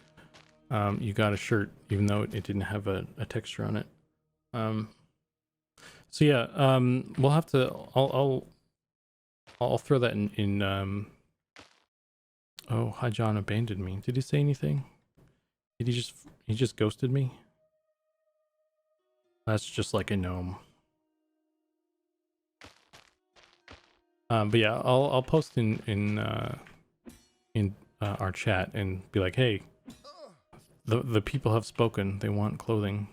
you got a shirt, even though it didn't have a texture on it. So yeah, we'll have to. I'll throw that in. Oh, hi John abandoned me. Did he say anything? Did he just ghosted me? That's just like a gnome. But yeah, I'll post in our chat and be like, hey, the people have spoken. They want clothing.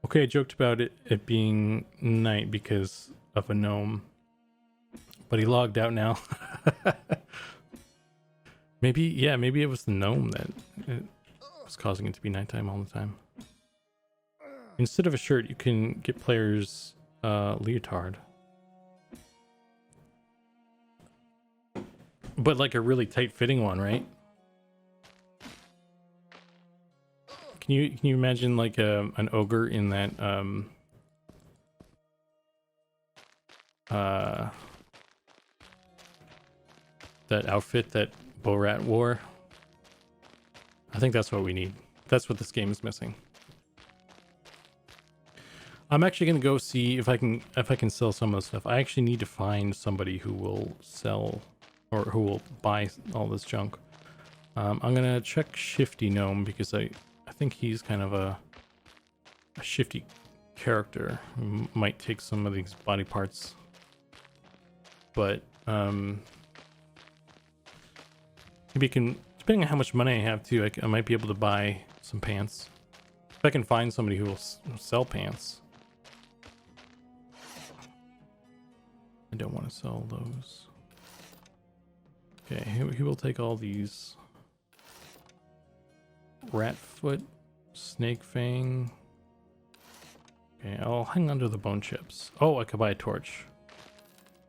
Okay, I joked about it being night because of a gnome, but he logged out now. Maybe it was the gnome that was causing it to be nighttime all the time. Instead of a shirt, you can get players leotard, but like a really tight-fitting one, right? Can you imagine like an ogre in that that outfit that Borat wore? I think that's what we need. That's what this game is missing. I'm actually gonna go see if I can sell some of the stuff. I actually need to find somebody who will sell or who will buy all this junk. I'm gonna check Shifty Gnome because I think he's kind of a shifty character who might take some of these body parts. But maybe you can, depending on how much money I have too, I might be able to buy some pants. If I can find somebody who will sell pants. I don't want to sell those. Okay, he will take all these. Rat foot, snake fang. Okay, I'll hang on to the bone chips. Oh, I could buy a torch.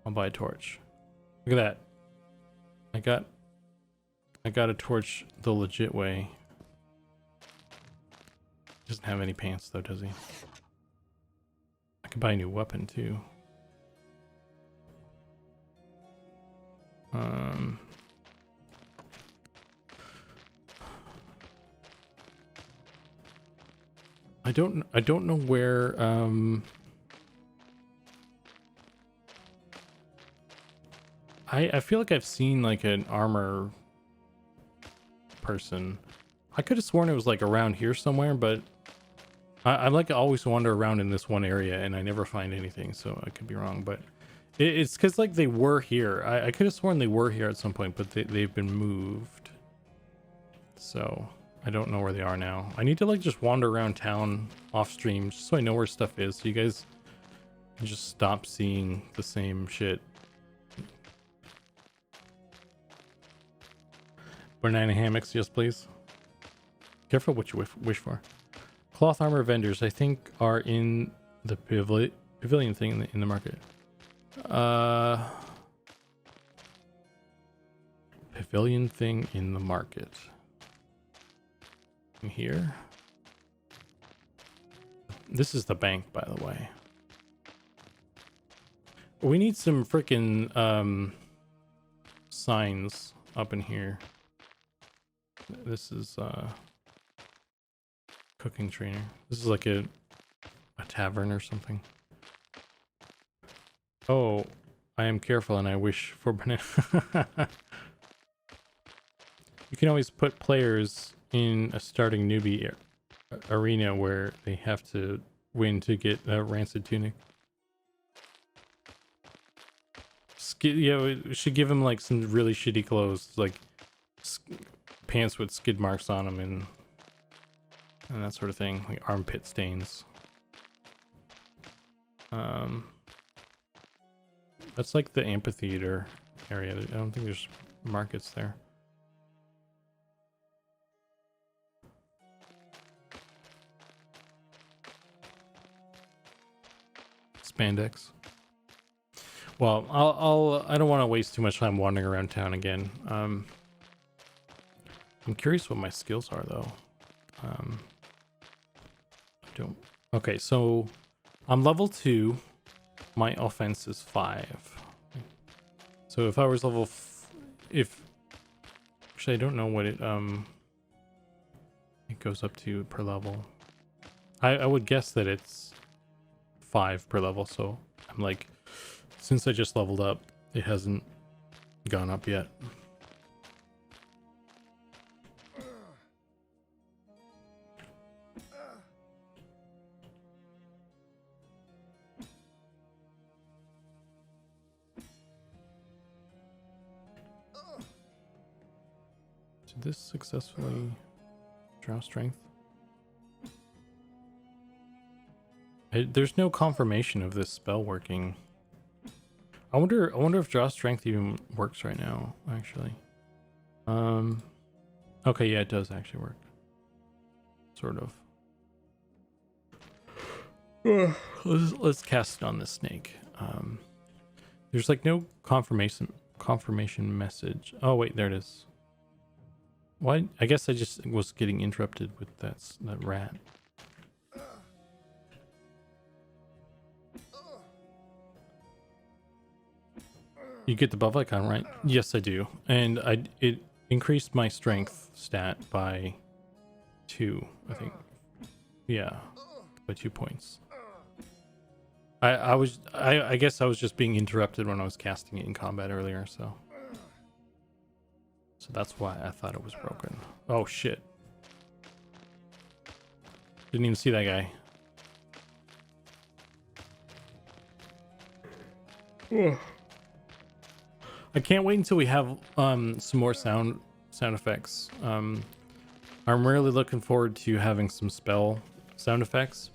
I'll buy a torch. Look at that. I got a torch the legit way. Doesn't have any pants though, does he? I could buy a new weapon too. I don't know where I feel like I've seen like an armor person. I could have sworn it was like around here somewhere, but I like always wander around in this one area and I never find anything, so I could be wrong, but it's because like they were here. I could have sworn they were here at some point, but they've been moved, so I don't know where they are now. I need to like just wander around town off stream just so I know where stuff is, so you guys can just stop seeing the same shit. Banana hammocks, yes please. Careful what you wish for. Cloth armor vendors, I think, are in the pavilion thing in the market. Pavilion thing in the market. In here. This is the bank, by the way. We need some freaking signs up in here. This is cooking trainer. This is like a tavern or something. Oh, I am careful and I wish for banana. You can always put players in a starting newbie arena where they have to win to get a rancid tunic. Yeah, we should give him like some really shitty clothes, like pants with skid marks on them and that sort of thing, like armpit stains. That's like the amphitheater area. I don't think there's markets there. Spandex. Well, I don't want to waste too much time wandering around town again. I'm curious what my skills are though. I don't. Okay, so I'm level 2. My offense is 5. So if I was level actually I don't know what it goes up to per level. I would guess that it's 5 per level, so I'm like, since I just leveled up, it hasn't gone up yet. Did this successfully draw strength? There's no confirmation of this spell working. I wonder if draw strength even works right now, actually. Okay, yeah, it does actually work. Sort of. Let's cast it on this snake. There's like no confirmation message. Oh wait, there it is. Why? I guess I just was getting interrupted with that rat. You get the buff icon, right? Yes, I do. And it increased my strength stat by 2, I think. Yeah, by 2 points. I guess I was just being interrupted when I was casting it in combat earlier, so that's why I thought it was broken. Oh shit. Didn't even see that guy. I can't wait until we have some more sound effects. I'm really looking forward to having some spell sound effects.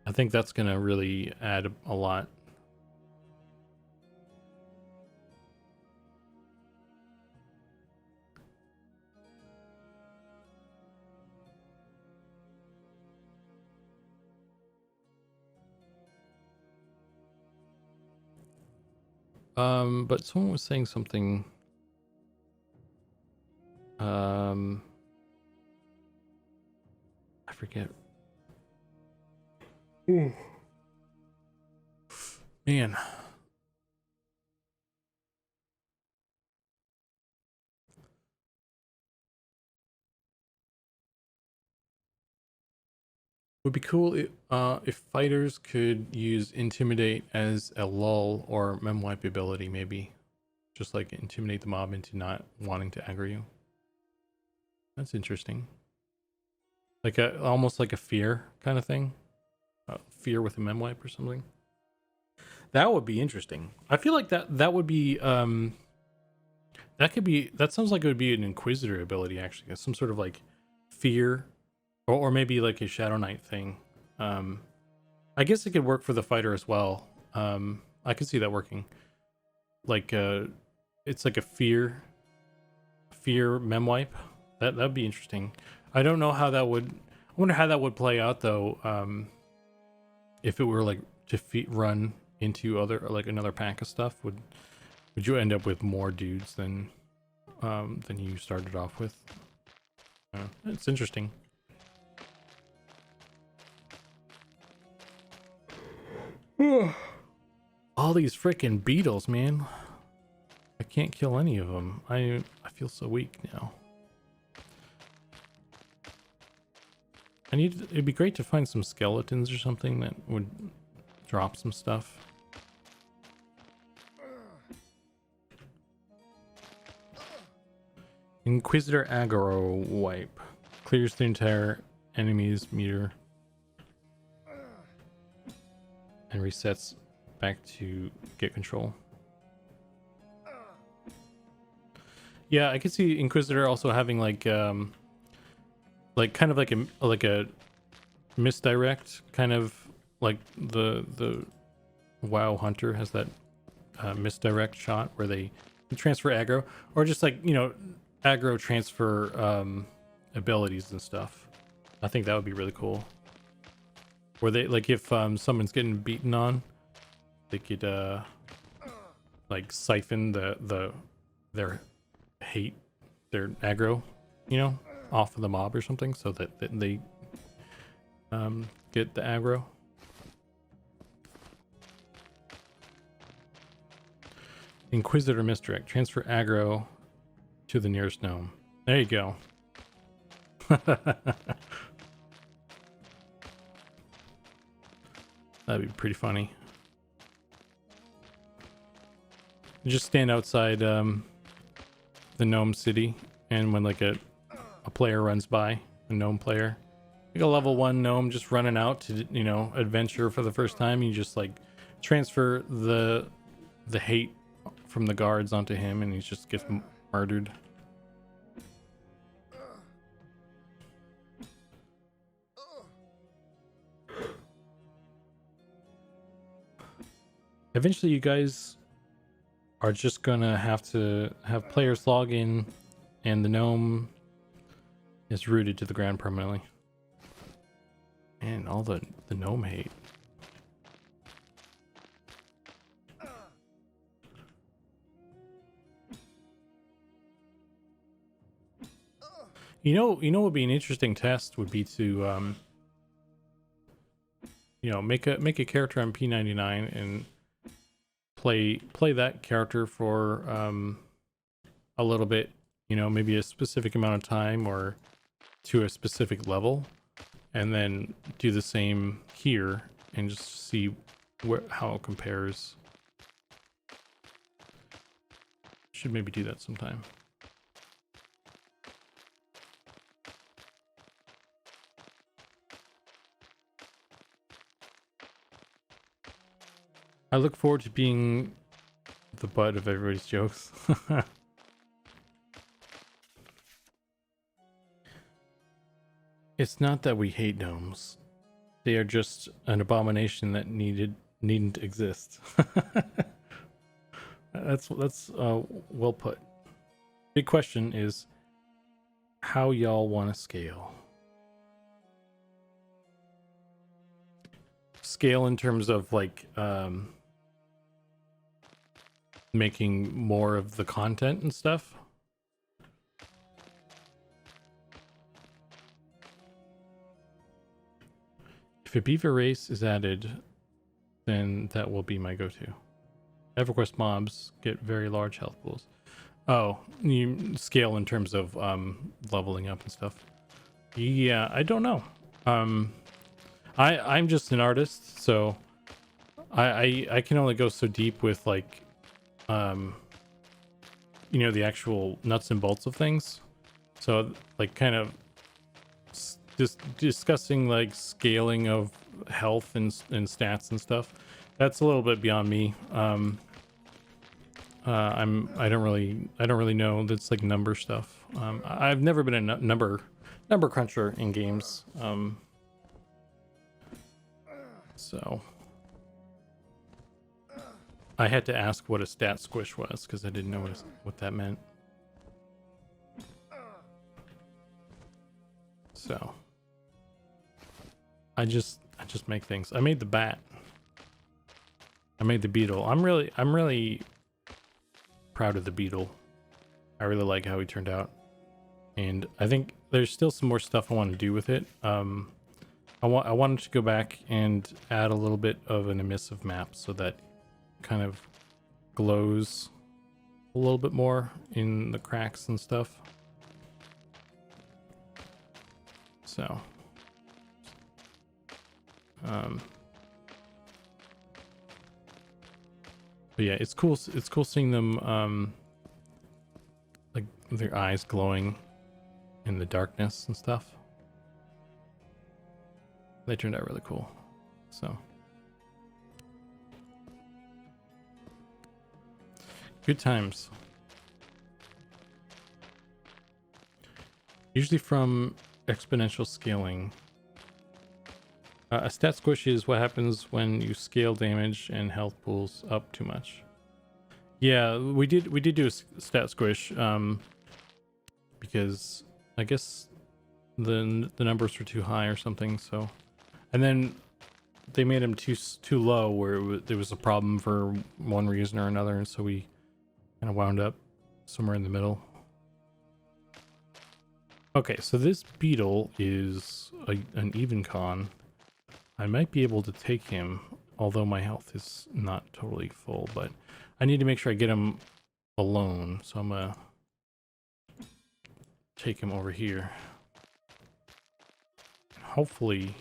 I think that's gonna really add a lot. But someone was saying something. I forget. Ooh. Man. Would be cool if fighters could use intimidate as a lull or mem wipe ability, maybe. Just like intimidate the mob into not wanting to aggro you. That's interesting. Like almost like a fear kind of thing. Fear with a mem wipe or something. That would be interesting. I feel like that would be that sounds like it would be an inquisitor ability actually. Some sort of like fear or maybe like a Shadow Knight thing. I guess it could work for the fighter as well. I could see that working. Like it's like a fear mem wipe. That'd be interesting. I don't know how that would. I wonder how that would play out though. If it were like to run into another pack of stuff, would you end up with more dudes than you started off with? It's interesting. All these freaking beetles, man. I can't kill any of them. I feel so weak now. It'd be great to find some skeletons or something that would drop some stuff. Inquisitor aggro wipe. Clears the entire enemy's meter and resets back to get control. Yeah, I could see Inquisitor also having like kind of like a misdirect, kind of like the WoW Hunter has that misdirect shot where they transfer aggro, or just like, you know, aggro transfer abilities and stuff. I think that would be really cool. Where they, like, if someone's getting beaten on, they could like siphon their hate, their aggro, you know, off of the mob or something, so that they get the aggro. Inquisitor misdirect. Transfer aggro to the nearest gnome. There you go. That'd be pretty funny. You just stand outside the gnome city, and when like a player runs by, a gnome player, like a level 1 gnome just running out to, you know, adventure for the first time, you just like transfer the hate from the guards onto him, and he just gets murdered. Eventually you guys are just gonna have to have players log in and the gnome is rooted to the ground permanently. And all the gnome hate. You know what would be an interesting test would be to you know, make a character on P99 and play that character for a little bit, you know, maybe a specific amount of time or to a specific level, and then do the same here and just see how it compares. Should maybe do that sometime. I look forward to being the butt of everybody's jokes. It's not that we hate gnomes. They are just an abomination that needn't exist. That's well put. Big question is how y'all want to scale. Scale in terms of like making more of the content and stuff. If a beaver race is added, then that will be my go-to. EverQuest mobs get very large health pools. Oh, you scale in terms of leveling up and stuff. Yeah, I don't know. I'm just an artist, so I can only go so deep with like you know, the actual nuts and bolts of things. So like kind of just discussing like scaling of health and stats and stuff, that's a little bit beyond me. I don't really know. That's like number stuff. I've never been a number cruncher in games. So I had to ask what a stat squish was because I didn't know what that meant. So I just make things. I made the bat. I made the beetle. I'm really proud of the beetle. I really like how he turned out, and I think there's still some more stuff I want to do with it. I wanted to go back and add a little bit of an emissive map so that it kind of glows a little bit more in the cracks and stuff. So But yeah, it's cool. It's cool seeing them, like their eyes glowing in the darkness and stuff. They turned out really cool. So good times. Usually from exponential scaling. A stat squish is what happens when you scale damage and health pools up too much. Yeah, we did do a stat squish, because I guess the numbers were too high or something. So, and then they made them too low, where there was a problem for one reason or another, and so we kind of wound up somewhere in the middle. Okay, so this beetle is an even con. I might be able to take him, although my health is not totally full, but I need to make sure I get him alone. So I'm gonna take him over here. Hopefully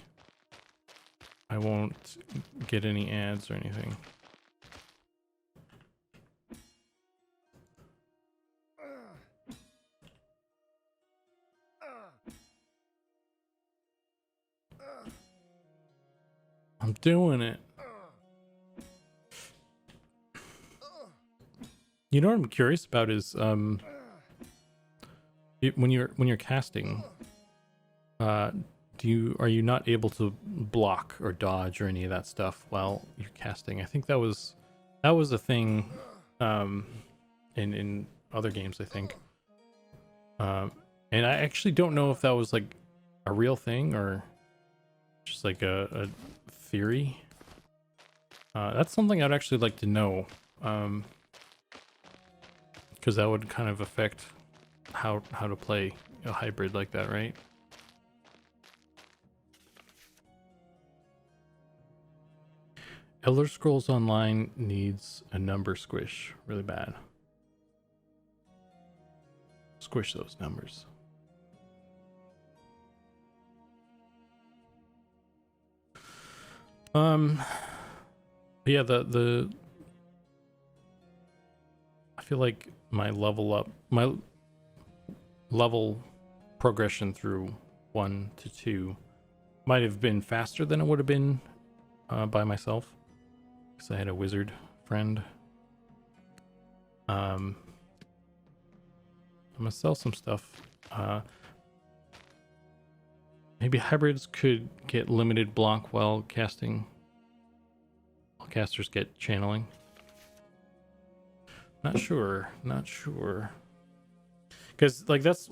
I won't get any ads or anything. I'm doing it. You know what I'm curious about is when you're casting, are you not able to block or dodge or any of that stuff while you're casting? I think that was a thing in other games, I think. And I actually don't know if that was like a real thing or just like a theory. That's something I'd actually like to know, because that would kind of affect how to play a hybrid like that, right? Elder Scrolls Online needs a number squish really bad. Squish those numbers. Yeah, I feel like my level progression through 1 to 2 might have been faster than it would have been by myself, because I had a wizard friend. I'm gonna sell some stuff. Maybe hybrids could get limited block while casting. While casters get channeling. Not sure. Because like that's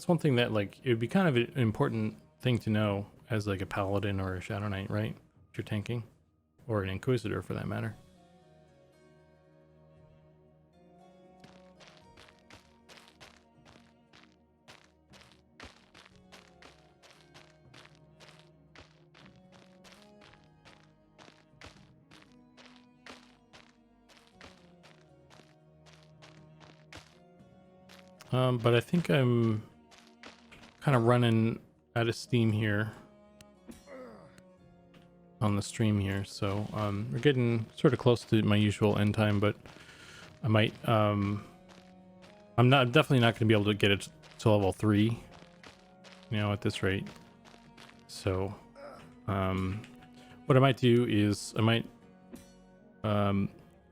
one thing that like it would be kind of an important thing to know as like a paladin or a shadow knight, right? If you're tanking, or an inquisitor for that matter. But I think I'm kind of running out of steam here on the stream here, so we're getting sort of close to my usual end time, but I might I'm definitely not going to be able to get it to level 3, you know, at this rate. So what I might do is I might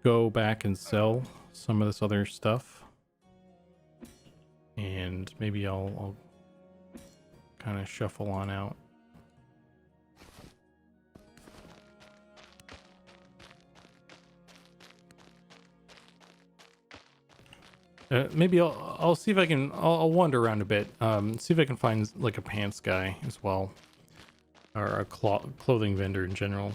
go back and sell some of this other stuff, and maybe I'll kind of shuffle on out. Maybe I'll see if I can. I'll wander around a bit. See if I can find like a pants guy as well, or a clothing vendor in general.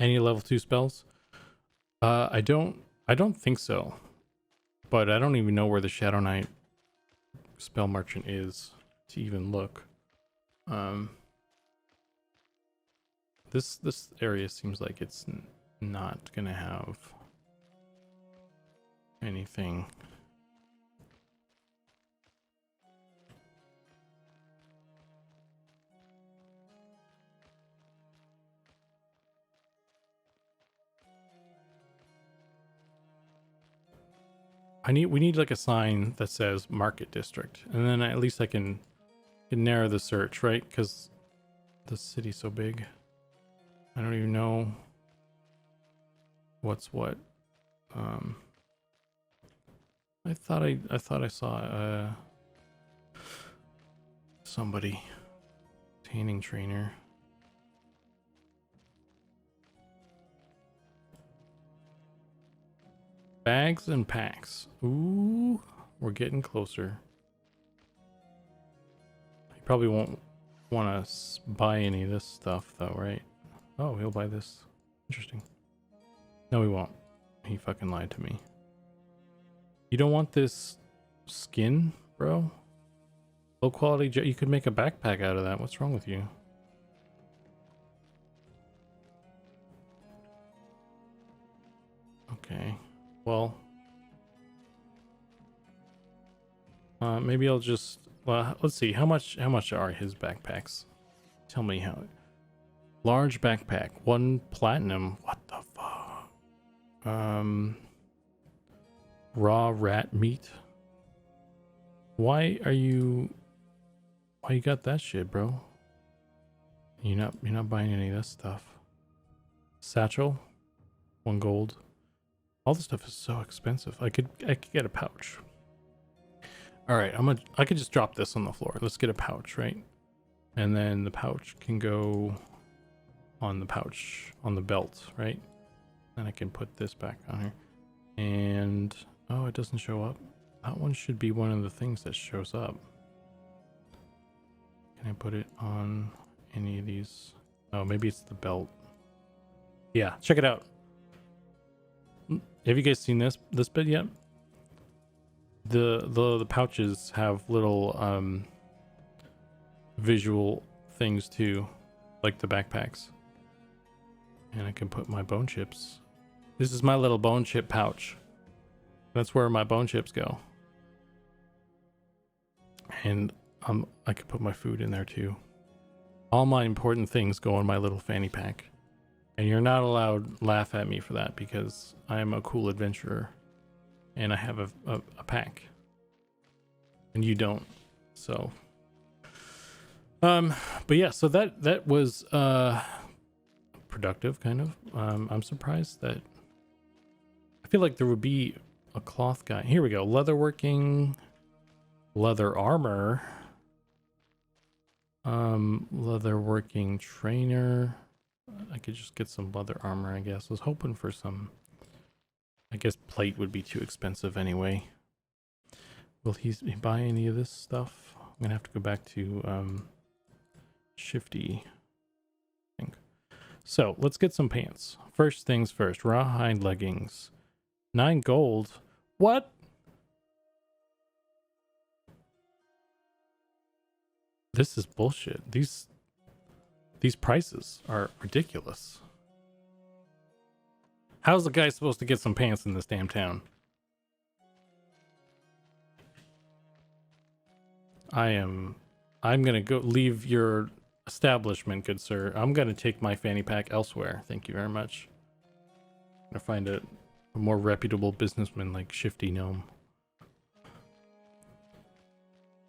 Any level 2 spells? I don't think so, but I don't even know where the Shadow Knight spell merchant is to even look. This area seems like it's not gonna have anything. We need like a sign that says market district, and then at least I can narrow the search, right? Because the city's so big. I don't even know what's what. I thought I saw somebody tanning trainer. Bags and packs. Ooh, we're getting closer. He probably won't want to buy any of this stuff though, right? Oh, he'll buy this. Interesting. No, he won't. He fucking lied to me. You don't want this skin, bro? Low quality you could make a backpack out of that. What's wrong with you? Okay. Well, maybe I'll just let's see how much are his backpacks? Tell me how. Large backpack, 1 platinum. What the fuck? Raw rat meat. Why you got that shit, bro? You're not buying any of this stuff. Satchel, 1 gold. All this stuff is so expensive. I could get a pouch. All right, I could just drop this on the floor. Let's get a pouch, right? And then the pouch can go on the pouch on the belt, right? Then I can put this back on here. And oh, it doesn't show up. That one should be one of the things that shows up. Can I put it on any of these? Oh, maybe it's the belt. Yeah, check it out. Have you guys seen this bit yet? The pouches have little visual things too, like the backpacks. And I can put my bone chips. This is my little bone chip pouch. That's where my bone chips go. And I could put my food in there too. All my important things go in my little fanny pack. And you're not allowed to laugh at me for that because I'm a cool adventurer and I have a pack and you don't. So but yeah, so that was productive kind of. I'm surprised that I feel like there would be a cloth guy. Here we go. Leatherworking, leather armor, leatherworking trainer. I could just get some leather armor, I guess. I was hoping for some. I guess plate would be too expensive anyway. Will he buy any of this stuff? I'm gonna have to go back to Shifty, I think. So let's get some pants. First things first, rawhide leggings. 9 gold. What? This is bullshit. These prices are ridiculous. How's the guy supposed to get some pants in this damn town? I'm gonna go leave your establishment, good sir. I'm gonna take my fanny pack elsewhere. Thank you very much. I'm gonna find a more reputable businessman like Shifty Gnome.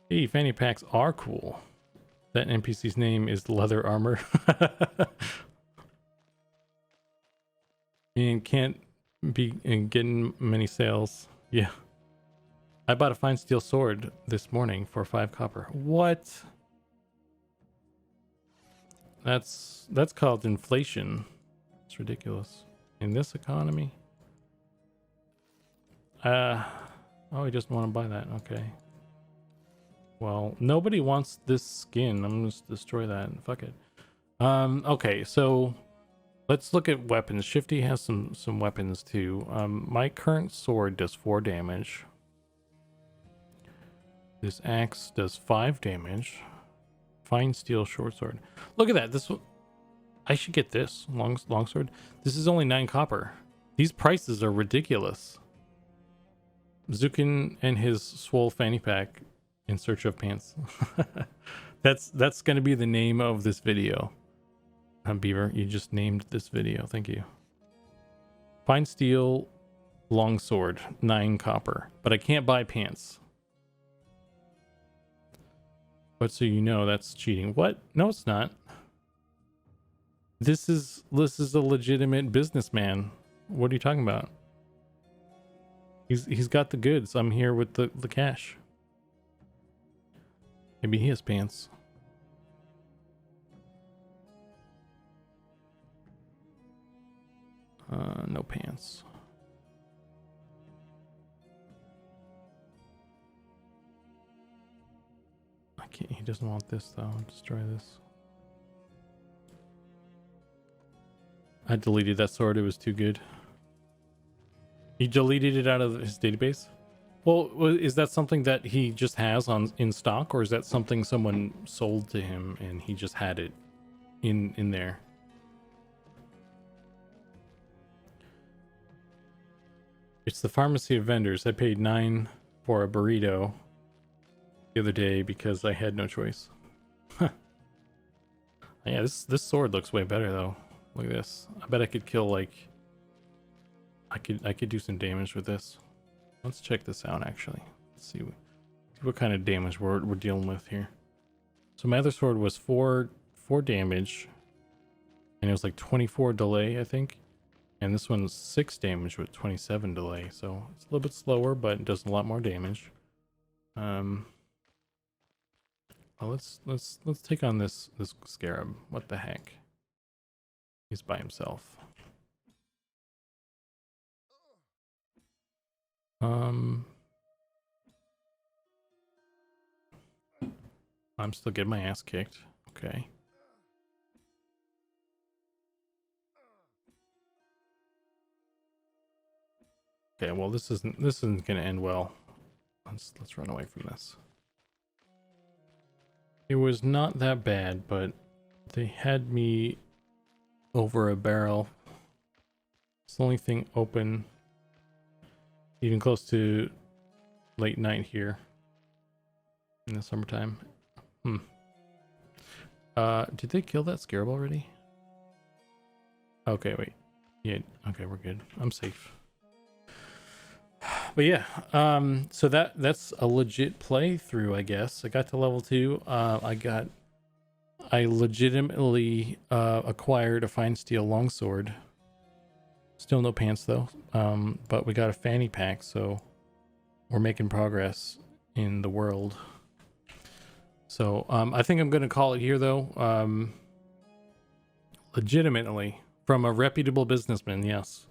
Hey, fanny packs are cool. That NPC's name is Leather Armor. And can't be getting many sales. Yeah. I bought a fine steel sword this morning for 5 copper. What? That's called inflation. It's ridiculous. In this economy? Oh, he doesn't want to buy that. Okay. Well, nobody wants this skin. I'm gonna just destroy that and fuck it. Okay, so let's look at weapons. Shifty has some weapons too. My current sword does 4 damage. This axe does 5 damage. Fine steel short sword. Look at that. This one, I should get this longsword. This is only 9 copper. These prices are ridiculous. Zukan and his swole fanny pack in search of pants. That's gonna be the name of this video. Beaver, you just named this video. Thank you. Fine steel longsword, 9 copper, but I can't buy pants. But so you know, that's cheating. What? No, it's not. This is a legitimate businessman. What are you talking about? He's got the goods. I'm here with the cash. Maybe he has pants. No pants. I can't. He doesn't want this though. Destroy this. I deleted that sword. It was too good. He deleted it out of his database. Well, is that something that he just has in stock, or is that something someone sold to him and he just had it in there? It's the pharmacy of vendors. I paid 9 for a burrito the other day because I had no choice. Huh. Yeah, this sword looks way better though. Look at this. I bet I could kill like I could do some damage with this. Let's check this out actually. Let's see what kind of damage we're dealing with here. So my other sword was 4 damage and it was like 24 delay, I think. And this one's 6 damage with 27 delay, so it's a little bit slower, but it does a lot more damage. Well, let's take on this scarab. What the heck? He's by himself. I'm still getting my ass kicked. Okay. Okay, well this isn't gonna end well. Let's run away from this. It was not that bad, but they had me over a barrel. It's the only thing open, even close to late night here in the summertime. Did they kill that scarab already? Okay, wait. Yeah, okay, we're good. I'm safe. But yeah, so that's a legit playthrough, I guess. I got to level 2. I legitimately acquired a fine steel longsword. Still no pants though. But we got a fanny pack, so we're making progress in the world. So I think I'm gonna call it here though. Legitimately from a reputable businessman, yes.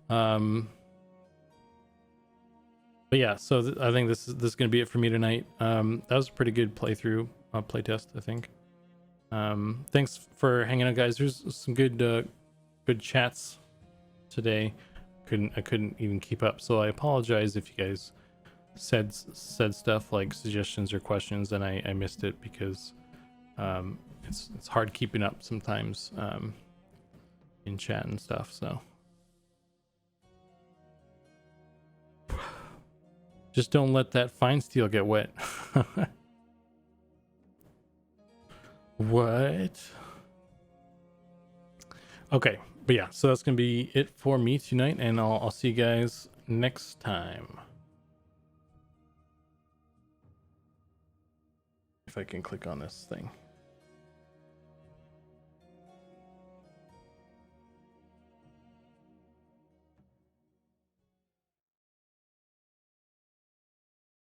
But yeah, so I think this is gonna be it for me tonight. That was a pretty good playthrough, playtest, I think. Thanks for hanging out, guys. There's some good chats today. I couldn't even keep up, so I apologize if you guys said stuff like suggestions or questions and I missed it, because it's hard keeping up sometimes in chat and stuff. So just don't let that fine steel get wet. What? Okay, but yeah, so that's gonna be it for me tonight, and I'll see you guys next time. If I can click on this thing.